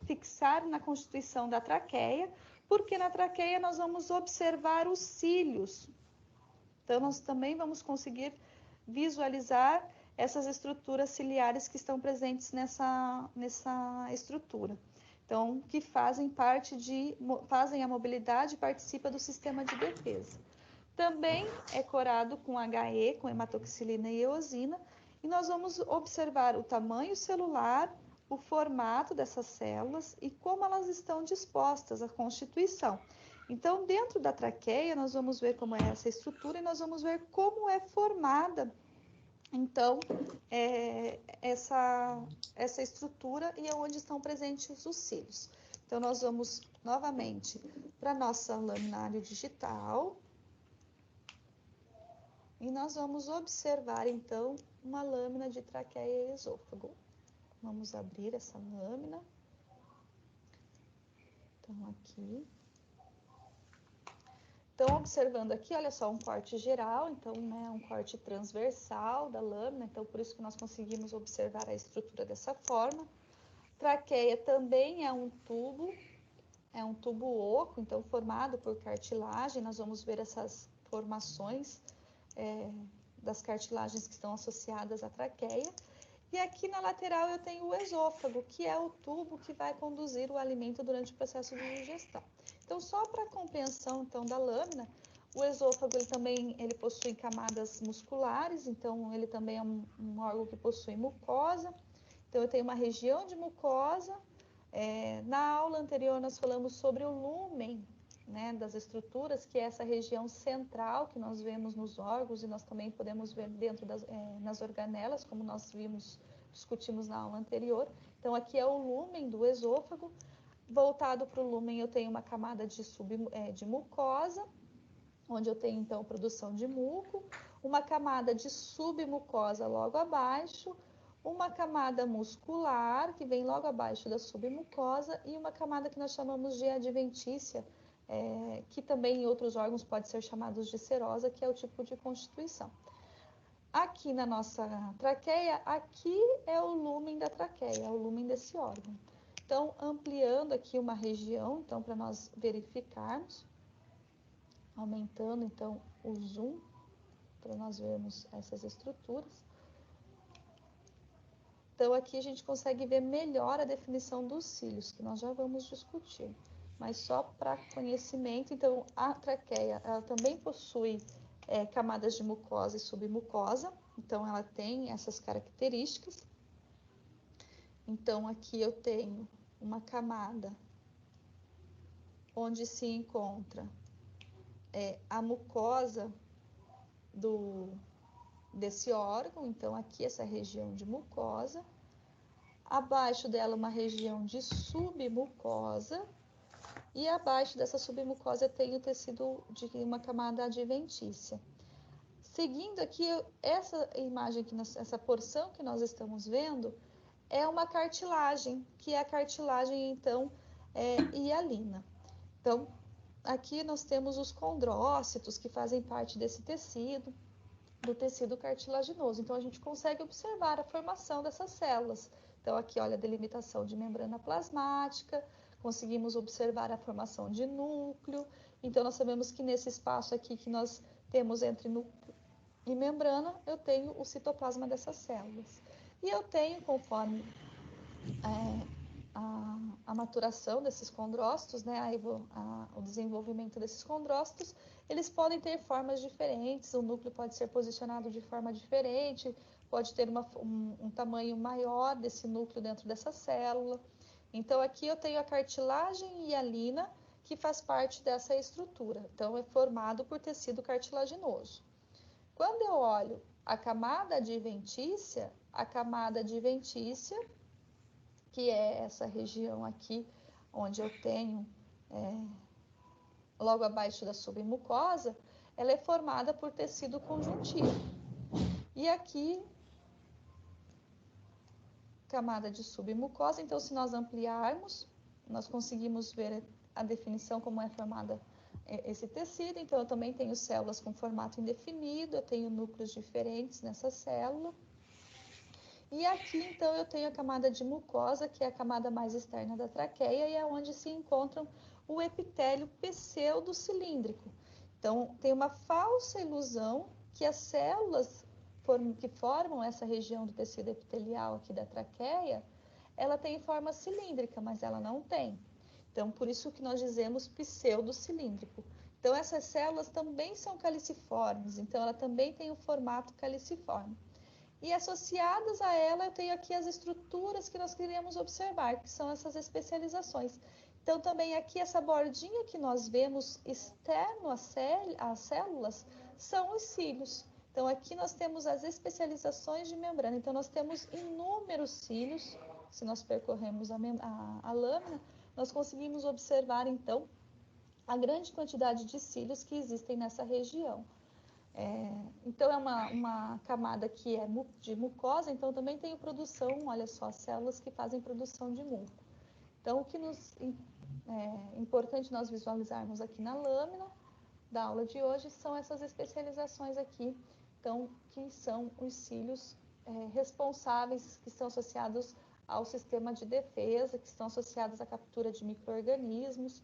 fixar na constituição da traqueia, porque na traqueia nós vamos observar os cílios. Então nós também vamos conseguir visualizar essas estruturas ciliares que estão presentes nessa estrutura. Então, que fazem a mobilidade e participa do sistema de defesa. Também é corado com HE, com hematoxilina e eosina, e nós vamos observar o tamanho celular, o formato dessas células e como elas estão dispostas, a constituição. Então, dentro da traqueia, nós vamos ver como é essa estrutura e nós vamos ver como é formada, então, essa estrutura e onde estão presentes os cílios. Então, nós vamos novamente para a nossa laminário digital. E nós vamos observar, então, uma lâmina de traqueia e esôfago. Vamos abrir essa lâmina. Então, aqui. Então, observando aqui, olha só, um corte geral, então, né, um corte transversal da lâmina, então, por isso que nós conseguimos observar a estrutura dessa forma. Traqueia também é um tubo oco, então, formado por cartilagem, nós vamos ver essas formações das cartilagens que estão associadas à traqueia. E aqui na lateral eu tenho o esôfago, que é o tubo que vai conduzir o alimento durante o processo de digestão. Então, só para a compreensão então, da lâmina, o esôfago ele possui camadas musculares, então ele também é um órgão que possui mucosa. Então, eu tenho uma região de mucosa. Na aula anterior, nós falamos sobre o lúmen, né, das estruturas, que é essa região central que nós vemos nos órgãos e nós também podemos ver dentro nas organelas, como nós discutimos na aula anterior. Então, aqui é o lúmen do esôfago. Voltado para o lúmen, eu tenho uma camada de mucosa, onde eu tenho, então, produção de muco, uma camada de submucosa logo abaixo, uma camada muscular, que vem logo abaixo da submucosa, e uma camada que nós chamamos de adventícia, que também em outros órgãos pode ser chamado de serosa, que é o tipo de constituição. Aqui na nossa traqueia, aqui é o lúmen da traqueia, é o lúmen desse órgão. Então, ampliando aqui uma região, então, para nós verificarmos, aumentando, então, o zoom, para nós vermos essas estruturas. Então, aqui a gente consegue ver melhor a definição dos cílios, que nós já vamos discutir. Mas só para conhecimento, então, a traqueia, ela também possui camadas de mucosa e submucosa, então ela tem essas características. Então, aqui eu tenho uma camada onde se encontra a mucosa desse órgão, então aqui essa região de mucosa, abaixo dela uma região de submucosa, e abaixo dessa submucosa tem o tecido de uma camada adventícia. Seguindo aqui, essa imagem, essa porção que nós estamos vendo, é uma cartilagem, que é a cartilagem, então, hialina. Então, aqui nós temos os condrócitos, que fazem parte desse tecido, do tecido cartilaginoso. Então, a gente consegue observar a formação dessas células. Então, aqui, olha, a delimitação de membrana plasmática, conseguimos observar a formação de núcleo. Então, nós sabemos que nesse espaço aqui que nós temos entre núcleo e membrana, eu tenho o citoplasma dessas células. E eu tenho, conforme a maturação desses condrócitos, né, o desenvolvimento desses condrócitos, eles podem ter formas diferentes, o núcleo pode ser posicionado de forma diferente, pode ter um tamanho maior desse núcleo dentro dessa célula. Então, aqui eu tenho a cartilagem hialina, que faz parte dessa estrutura. Então, é formado por tecido cartilaginoso. Quando eu olho a camada adventícia, que é essa região aqui, onde eu tenho, logo abaixo da submucosa, ela é formada por tecido conjuntivo. E aqui, camada de submucosa, então se nós ampliarmos, nós conseguimos ver a definição como é formada esse tecido. Então, eu também tenho células com formato indefinido, eu tenho núcleos diferentes nessa célula. E aqui, então, eu tenho a camada de mucosa, que é a camada mais externa da traqueia, e é onde se encontram o epitélio pseudocilíndrico. Então, tem uma falsa ilusão que as células que formam essa região do tecido epitelial aqui da traqueia, ela tem forma cilíndrica, mas ela não tem. Então, por isso que nós dizemos pseudocilíndrico. Então, essas células também são caliciformes, então ela também tem o formato caliciforme. E associadas a ela, eu tenho aqui as estruturas que nós queremos observar, que são essas especializações. Então, também aqui essa bordinha que nós vemos externo às células são os cílios. Então, aqui nós temos as especializações de membrana. Então, nós temos inúmeros cílios. Se nós percorremos a lâmina, nós conseguimos observar, então, a grande quantidade de cílios que existem nessa região. Então, é uma camada que é de mucosa, então também tem produção, olha só, células que fazem produção de muco. Então, o que é importante nós visualizarmos aqui na lâmina da aula de hoje são essas especializações aqui, então, que são os cílios responsáveis, que estão associados ao sistema de defesa, que estão associados à captura de micro-organismos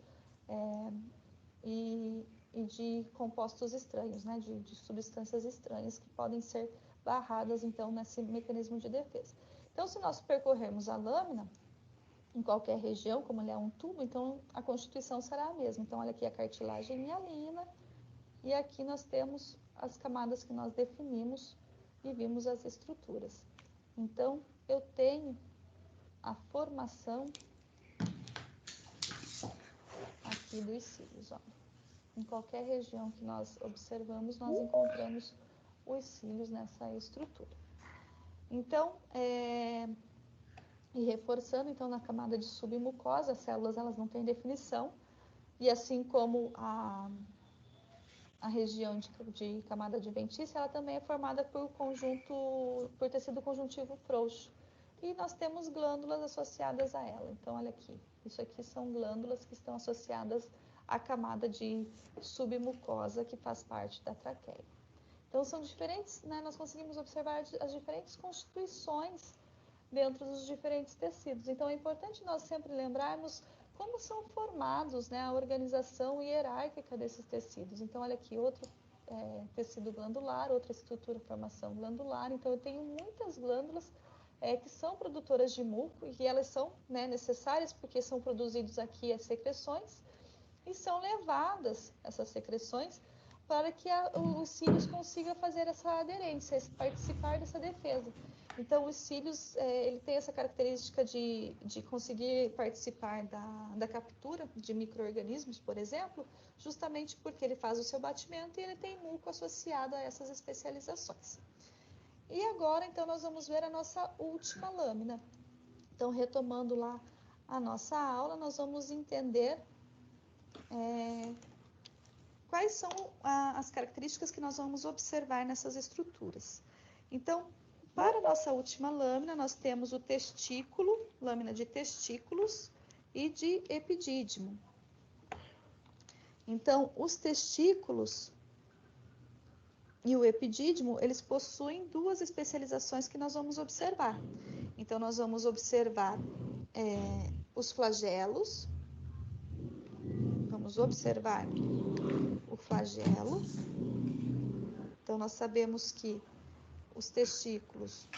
e de compostos estranhos, né, de substâncias estranhas que podem ser barradas, então, nesse mecanismo de defesa. Então, se nós percorrermos a lâmina, em qualquer região, como ele é um tubo, então a constituição será a mesma. Então, olha aqui a cartilagem hialina, e aqui nós temos as camadas que nós definimos e vimos as estruturas. Então, eu tenho a formação aqui dos cílios, ó. Em qualquer região que nós observamos, nós encontramos os cílios nessa estrutura. Então, e reforçando, então, na camada de submucosa, as células elas não têm definição, e assim como a região de camada adventícia, ela também é formada por tecido conjuntivo frouxo. E nós temos glândulas associadas a ela. Então, olha aqui, isso aqui são glândulas que estão associadas à camada de submucosa que faz parte da traqueia. Então, são diferentes, né? Nós conseguimos observar as diferentes constituições dentro dos diferentes tecidos. Então, é importante nós sempre lembrarmos como são formados, né, a organização hierárquica desses tecidos. Então, olha aqui, outro tecido glandular, outra estrutura, formação glandular. Então, eu tenho muitas glândulas que são produtoras de muco e elas são, né, necessárias porque são produzidos aqui as secreções e são levadas essas secreções para que os cílios consigam fazer essa aderência, participar dessa defesa. Então, os cílios, ele tem essa característica de conseguir participar da captura de micro-organismos, por exemplo, justamente porque ele faz o seu batimento e ele tem muco associado a essas especializações. E agora, então, nós vamos ver a nossa última lâmina. Então, retomando lá a nossa aula, nós vamos entender quais são as características que nós vamos observar nessas estruturas. Então, para a nossa última lâmina, nós temos o testículo, lâmina de testículos e de epidídimo. Então, os testículos e o epidídimo, eles possuem duas especializações que nós vamos observar. Então, nós vamos observar os flagelos. Vamos observar o flagelo. Então, nós sabemos que os testículos,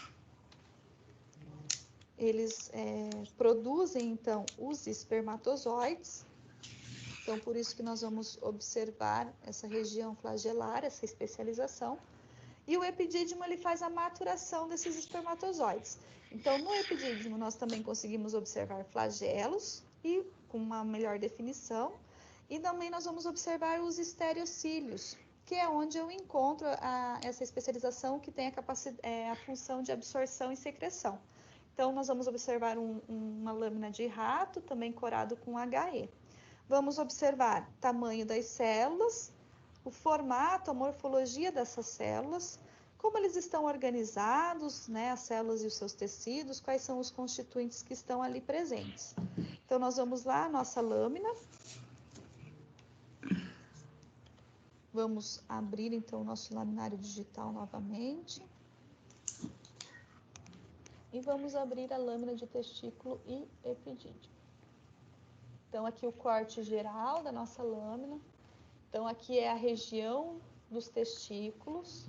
eles produzem, então, os espermatozoides. Então, por isso que nós vamos observar essa região flagelar, essa especialização. E o epidídimo, ele faz a maturação desses espermatozoides. Então, no epidídimo, nós também conseguimos observar flagelos, e com uma melhor definição. E também nós vamos observar os estereocílios, que é onde eu encontro essa especialização que tem a função de absorção e secreção. Então, nós vamos observar uma lâmina de rato, também corado com HE. Vamos observar o tamanho das células, o formato, a morfologia dessas células, como eles estão organizados, né, as células e os seus tecidos, quais são os constituintes que estão ali presentes. Então, nós vamos lá, a nossa lâmina. Vamos abrir, então, o nosso laminário digital novamente. E vamos abrir a lâmina de testículo e epidídimo. Então, aqui o corte geral da nossa lâmina. Então, aqui é a região dos testículos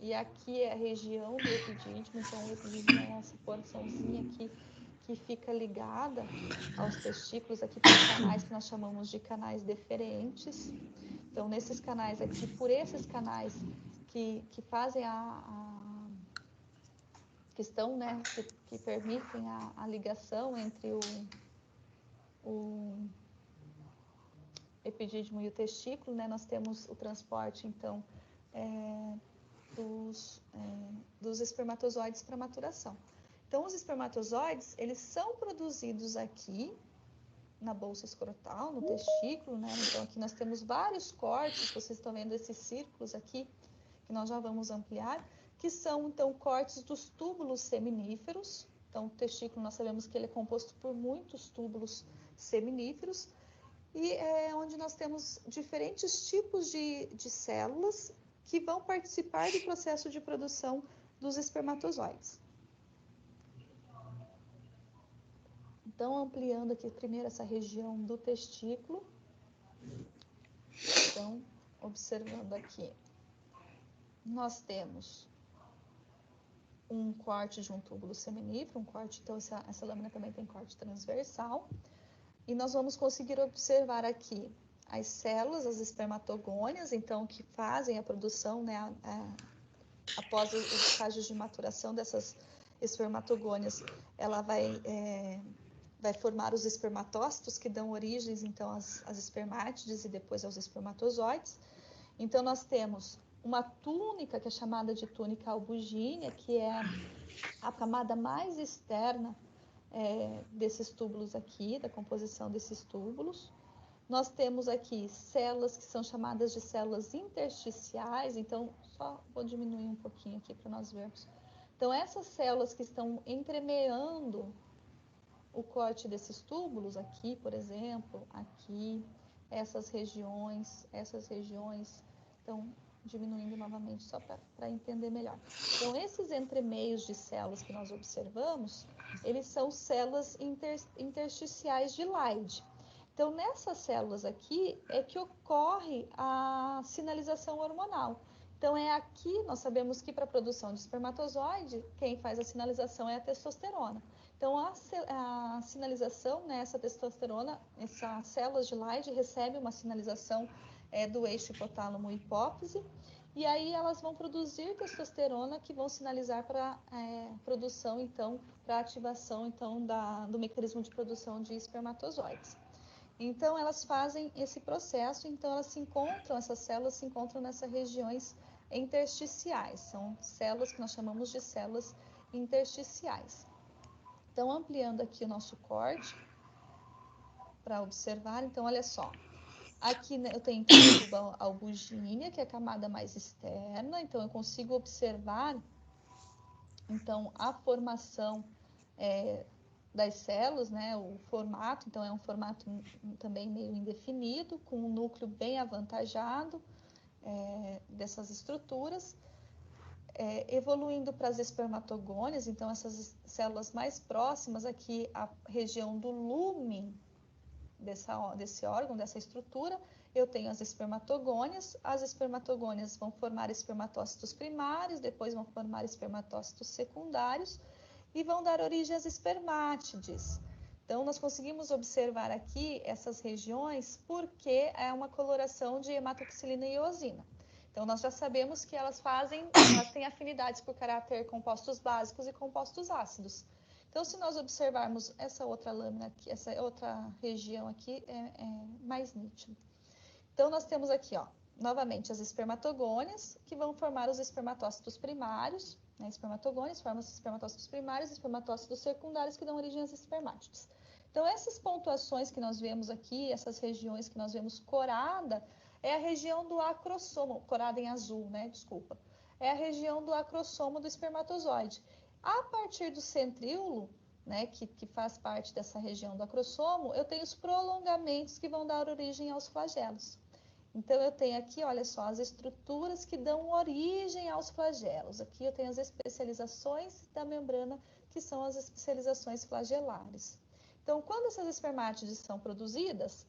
e aqui é a região do epidídimo. Então, o epidídimo é essa porçãozinha aqui que fica ligada aos testículos. Aqui tem canais que nós chamamos de canais deferentes. Então, nesses canais aqui, por esses canais que fazem que estão, né, que permitem a ligação entre o epidídimo e o testículo, né, nós temos o transporte, então, dos espermatozoides para maturação. Então, os espermatozoides, eles são produzidos aqui na bolsa escrotal, no testículo, né? Então, aqui nós temos vários cortes, vocês estão vendo esses círculos aqui, que nós já vamos ampliar, que são, então, cortes dos túbulos seminíferos. Então, o testículo, nós sabemos que ele é composto por muitos túbulos seminíferos, e é onde nós temos diferentes tipos de células que vão participar do processo de produção dos espermatozoides. Então, ampliando aqui primeiro essa região do testículo. Então, observando aqui, nós temos um corte de um túbulo seminífero, um corte, então essa lâmina também tem corte transversal. E nós vamos conseguir observar aqui as células, as espermatogônias, então, que fazem a produção, né, após os estágios de maturação dessas espermatogônias, ela vai formar os espermatócitos, que dão origens, então, às espermátides e depois aos espermatozoides. Então, nós temos uma túnica, que é chamada de túnica albugínea, que é a camada mais externa desses túbulos aqui, da composição desses túbulos. Nós temos aqui células que são chamadas de células intersticiais, então, só vou diminuir um pouquinho aqui para nós vermos. Então, essas células que estão entremeando o corte desses túbulos, aqui, por exemplo, aqui, essas regiões, então, diminuindo novamente só para entender melhor. Então, esses entremeios de células que nós observamos, eles são células intersticiais de Leydig. Então, nessas células aqui é que ocorre a sinalização hormonal. Então, é aqui, nós sabemos que para a produção de espermatozoide, quem faz a sinalização é a testosterona. Então, a sinalização, né, essa testosterona, essas células de Leydig recebem uma sinalização do eixo hipotálamo-hipófise, e aí elas vão produzir testosterona, que vão sinalizar para produção, então, para ativação, então, do mecanismo de produção de espermatozoides. Então, elas fazem esse processo, então essas células se encontram nessas regiões intersticiais, são células que nós chamamos de células intersticiais. Então, ampliando aqui o nosso corte, para observar, então, olha só. Aqui, né, eu tenho, então, a tuba albugínea, que é a camada mais externa, então, eu consigo observar, então, a formação das células, né, o formato, então, é um formato também meio indefinido, com um núcleo bem avantajado dessas estruturas. Evoluindo para as espermatogônias, então essas células mais próximas aqui, a região do lúmen desse órgão, dessa estrutura, eu tenho as espermatogônias vão formar espermatócitos primários, depois vão formar espermatócitos secundários e vão dar origem às espermátides. Então, nós conseguimos observar aqui essas regiões porque é uma coloração de hematoxilina e eosina. Então, nós já sabemos que elas têm afinidades por caráter compostos básicos e compostos ácidos. Então, se nós observarmos essa outra lâmina aqui, essa outra região aqui, é mais nítido. Então, nós temos aqui, ó, novamente, as espermatogônias, que vão formar os espermatócitos primários, né? Espermatogônias formam os espermatócitos primários e espermatócitos secundários, que dão origem às espermátides. Então, essas pontuações que nós vemos aqui, essas regiões que nós vemos corada, é a região do acrossomo, corada em azul, né? Desculpa. É a região do acrossomo do espermatozoide. A partir do centríolo, né, que faz parte dessa região do acrossomo, eu tenho os prolongamentos que vão dar origem aos flagelos. Então, eu tenho aqui, olha só, as estruturas que dão origem aos flagelos. Aqui eu tenho as especializações da membrana, que são as especializações flagelares. Então, quando essas espermátides são produzidas,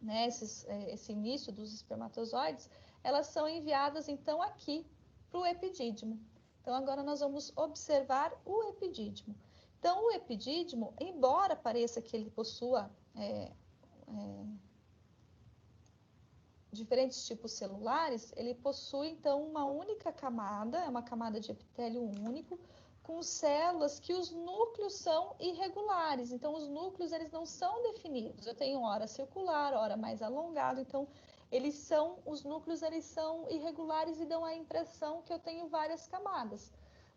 né, esse início dos espermatozoides, elas são enviadas, então, aqui para o epidídimo. Então, agora nós vamos observar o epidídimo. Então, o epidídimo, embora pareça que ele possua diferentes tipos celulares, ele possui, então, uma única camada, é uma camada de epitélio único, com células que os núcleos são irregulares. Então, os núcleos, eles não são definidos. Eu tenho hora circular, hora mais alongado, então, os núcleos, eles são irregulares e dão a impressão que eu tenho várias camadas.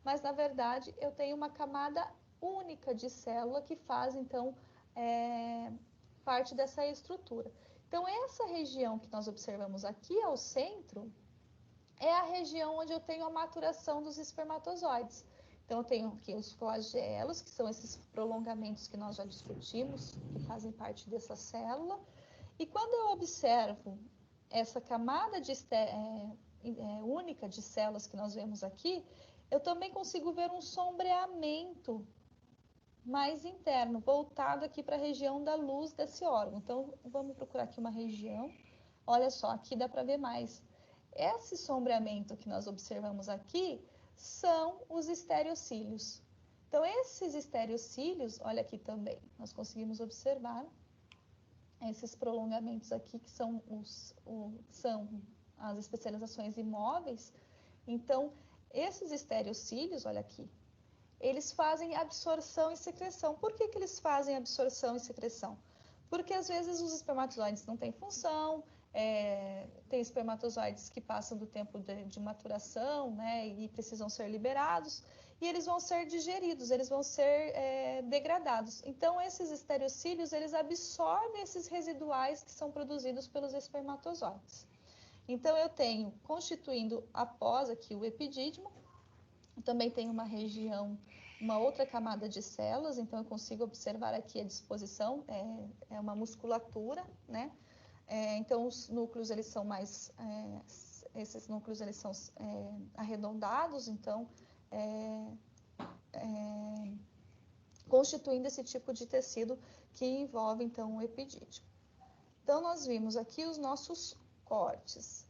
Mas, na verdade, eu tenho uma camada única de célula que faz, então, parte dessa estrutura. Então, essa região que nós observamos aqui ao centro é a região onde eu tenho a maturação dos espermatozoides. Então, eu tenho aqui os flagelos, que são esses prolongamentos que nós já discutimos, que fazem parte dessa célula. E quando eu observo essa camada única de células que nós vemos aqui, eu também consigo ver um sombreamento mais interno, voltado aqui para a região da luz desse órgão. Então, vamos procurar aqui uma região. Olha só, aqui dá para ver mais. Esse sombreamento que nós observamos aqui são os estereocílios. Então, esses estereocílios, olha aqui também, nós conseguimos observar esses prolongamentos aqui, que são as especializações imóveis. Então, esses estereocílios, olha aqui, eles fazem absorção e secreção. Por que eles fazem absorção e secreção? Porque às vezes os espermatozoides não têm função, tem espermatozoides que passam do tempo de maturação, né, e precisam ser liberados, e eles vão ser digeridos, eles vão ser degradados. Então, esses estereocílios, eles absorvem esses residuais que são produzidos pelos espermatozoides. Então, eu tenho, constituindo após aqui o epidídimo, também tem uma região, uma outra camada de células, então eu consigo observar aqui a disposição, é uma musculatura, né? Então os núcleos, eles são mais, esses núcleos, eles são arredondados, então constituindo esse tipo de tecido que envolve, então, o epidídimo. Então, nós vimos aqui os nossos cortes.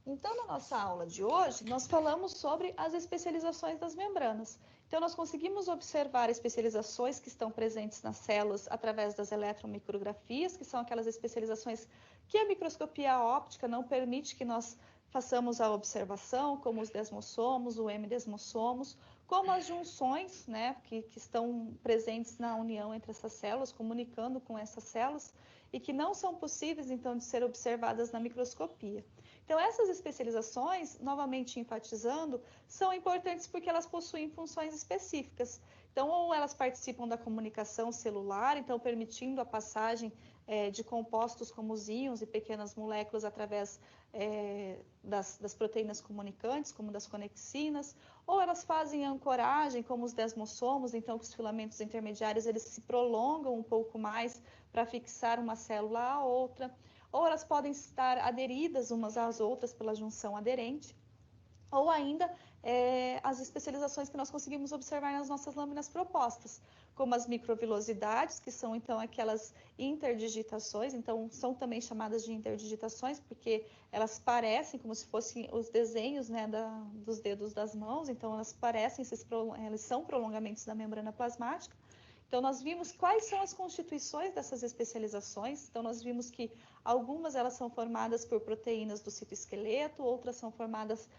Então, na nossa aula de hoje, nós falamos sobre as especializações das membranas. Então, nós conseguimos observar especializações que estão presentes nas células através das eletromicrografias, que são aquelas especializações que a microscopia óptica não permite que nós façamos a observação, como os desmossomos, o hemidesmossomos, como as junções, né, que estão presentes na união entre essas células, comunicando com essas células, e que não são possíveis, então, de ser observadas na microscopia. Então, essas especializações, novamente enfatizando, são importantes porque elas possuem funções específicas. Então, ou elas participam da comunicação celular, então permitindo a passagem de compostos como os íons e pequenas moléculas através das proteínas comunicantes, como das conexinas, ou elas fazem ancoragem, como os desmossomos, então que os filamentos intermediários eles se prolongam um pouco mais para fixar uma célula à outra, ou elas podem estar aderidas umas às outras pela junção aderente, ou ainda as especializações que nós conseguimos observar nas nossas lâminas propostas, como as microvilosidades, que são então aquelas interdigitações, então são também chamadas de interdigitações, porque elas parecem como se fossem os desenhos, né, dos dedos das mãos, então elas parecem, elas são prolongamentos da membrana plasmática. Então, nós vimos quais são as constituições dessas especializações. Então, nós vimos que algumas elas são formadas por proteínas do citoesqueleto, outras são formadas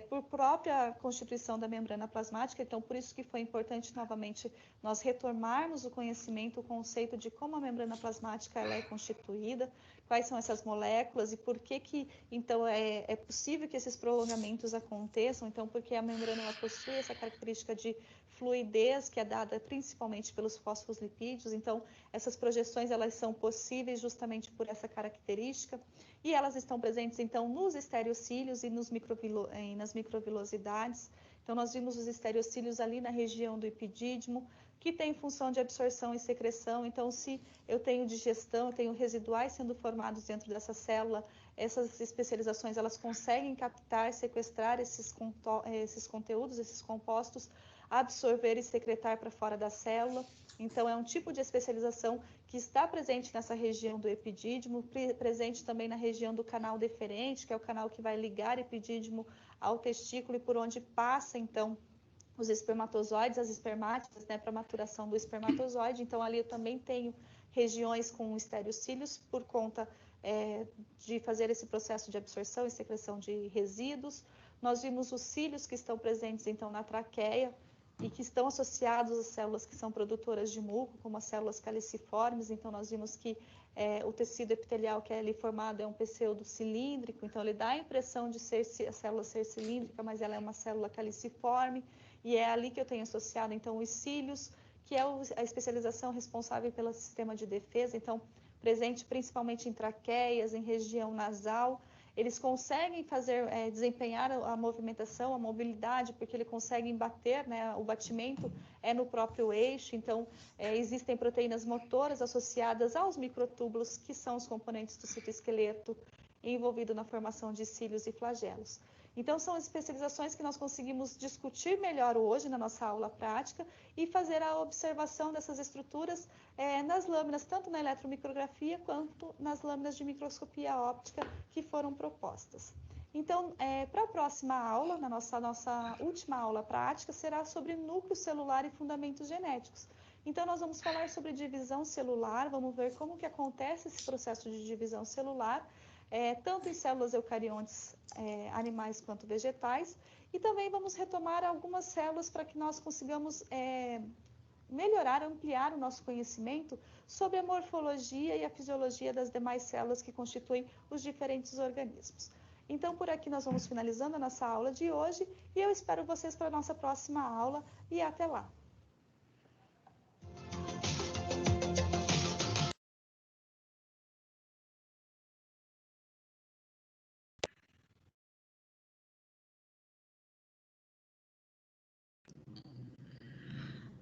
por própria constituição da membrana plasmática. Então, por isso que foi importante, novamente, nós retomarmos o conhecimento, o conceito de como a membrana plasmática ela é constituída, quais são essas moléculas e por que então, é possível que esses prolongamentos aconteçam. Então, porque a membrana ela possui essa característica de fluidez que é dada principalmente pelos fosfolipídios, então essas projeções elas são possíveis justamente por essa característica e elas estão presentes então nos estereocílios e nas microvilosidades. Então nós vimos os estereocílios ali na região do epidídimo, que tem função de absorção e secreção. Então se eu tenho digestão, eu tenho residuais sendo formados dentro dessa célula, essas especializações elas conseguem captar, sequestrar esses conteúdos, esses compostos, absorver e secretar para fora da célula. Então, é um tipo de especialização que está presente nessa região do epidídimo, presente também na região do canal deferente, que é o canal que vai ligar o epidídimo ao testículo e por onde passa, então, os espermatozoides, as espermátidas, né, para maturação do espermatozoide. Então, ali eu também tenho regiões com estereocílios por conta de fazer esse processo de absorção e secreção de resíduos. Nós vimos os cílios que estão presentes, então, na traqueia e que estão associados às células que são produtoras de muco, como as células caliciformes. Então, nós vimos que o tecido epitelial que é ali formado é um pseudo cilíndrico, então ele dá a impressão de a célula ser cilíndrica, mas ela é uma célula caliciforme, e é ali que eu tenho associado, então, os cílios, que é a especialização responsável pelo sistema de defesa, então, presente principalmente em traqueias, em região nasal. Eles conseguem desempenhar a movimentação, a mobilidade, porque eles conseguem bater, né? O batimento é no próprio eixo, então existem proteínas motoras associadas aos microtúbulos, que são os componentes do citoesqueleto envolvido na formação de cílios e flagelos. Então, são especializações que nós conseguimos discutir melhor hoje na nossa aula prática e fazer a observação dessas estruturas nas lâminas, tanto na eletromicrografia quanto nas lâminas de microscopia óptica que foram propostas. Então, para a próxima aula, na nossa última aula prática, será sobre núcleo celular e fundamentos genéticos. Então, nós vamos falar sobre divisão celular, vamos ver como que acontece esse processo de divisão celular, tanto em células eucariontes, animais quanto vegetais, e também vamos retomar algumas células para que nós consigamos melhorar, ampliar o nosso conhecimento sobre a morfologia e a fisiologia das demais células que constituem os diferentes organismos. Então, por aqui nós vamos finalizando a nossa aula de hoje e eu espero vocês para a nossa próxima aula e até lá!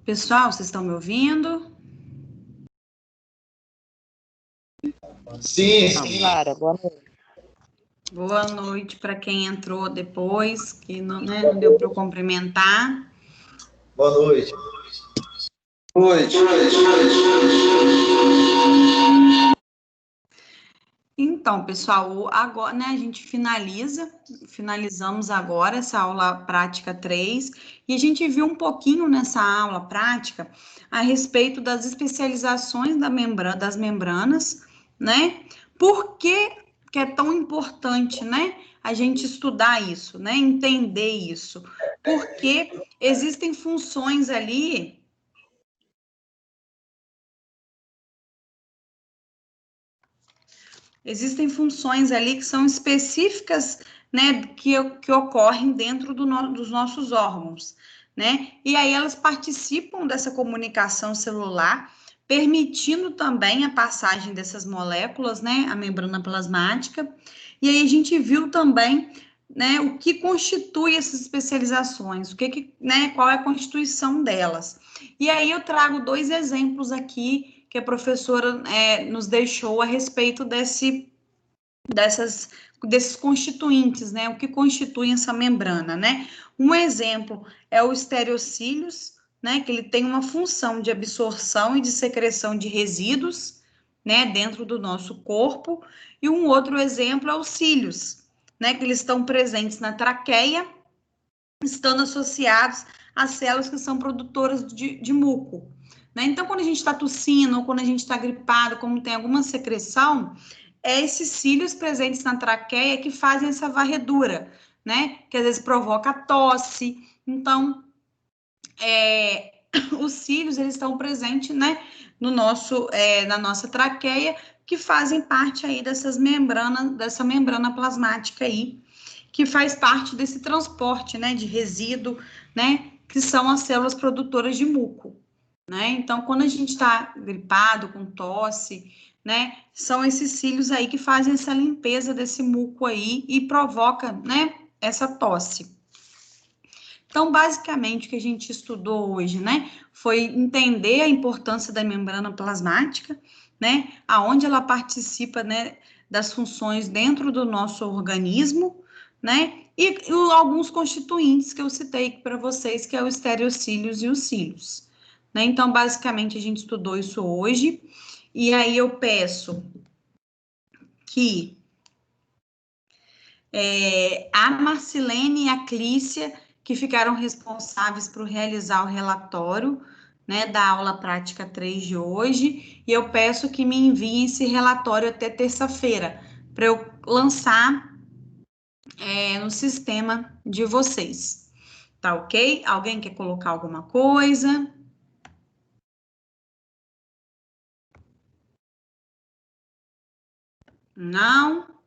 Pessoal, vocês estão me ouvindo? Sim, sim. Clara, boa noite. Boa noite para quem entrou depois, que não deu para eu cumprimentar. Boa noite. Boa noite. Então, pessoal, agora, né, a gente finalizamos agora essa aula prática 3, e a gente viu um pouquinho nessa aula prática a respeito das especializações das membranas, né? Por que é tão importante, né, a gente estudar isso, né, entender isso? Porque existem funções ali que são específicas, né, que ocorrem dentro dos nossos órgãos, né? E aí elas participam dessa comunicação celular, permitindo também a passagem dessas moléculas, né, a membrana plasmática. E aí a gente viu também, né, o que constitui essas especializações, né, qual é a constituição delas. E aí eu trago 2 exemplos aqui que a professora nos deixou a respeito desses constituintes, né? O que constitui essa membrana, né? Um exemplo é o estereocílios, né? Que ele tem uma função de absorção e de secreção de resíduos, né? Dentro do nosso corpo. E um outro exemplo é os cílios, né? Que eles estão presentes na traqueia, estando associados às células que são produtoras de muco. Né? Então, quando a gente está tossindo, ou quando a gente está gripado, como tem alguma secreção, esses cílios presentes na traqueia que fazem essa varredura, né? Que às vezes provoca tosse. Então, os cílios, eles estão presentes, né? Na nossa traqueia, que fazem parte aí dessa membrana plasmática aí, que faz parte desse transporte, né? De resíduo, né? Que são as células produtoras de muco. Né? Então, quando a gente está gripado, com tosse, né, são esses cílios aí que fazem essa limpeza desse muco aí e provoca, né, essa tosse. Então, basicamente, o que a gente estudou hoje, né, foi entender a importância da membrana plasmática, né, aonde ela participa, né, das funções dentro do nosso organismo, né, e alguns constituintes que eu citei para vocês, que é o estereocílios e os cílios. Né? Então, basicamente, a gente estudou isso hoje, e aí eu peço que a Marcilene e a Clícia, que ficaram responsáveis por realizar o relatório, né, da aula prática 3 de hoje, e eu peço que me enviem esse relatório até terça-feira, para eu lançar no sistema de vocês. Tá ok? Alguém quer colocar alguma coisa? Não?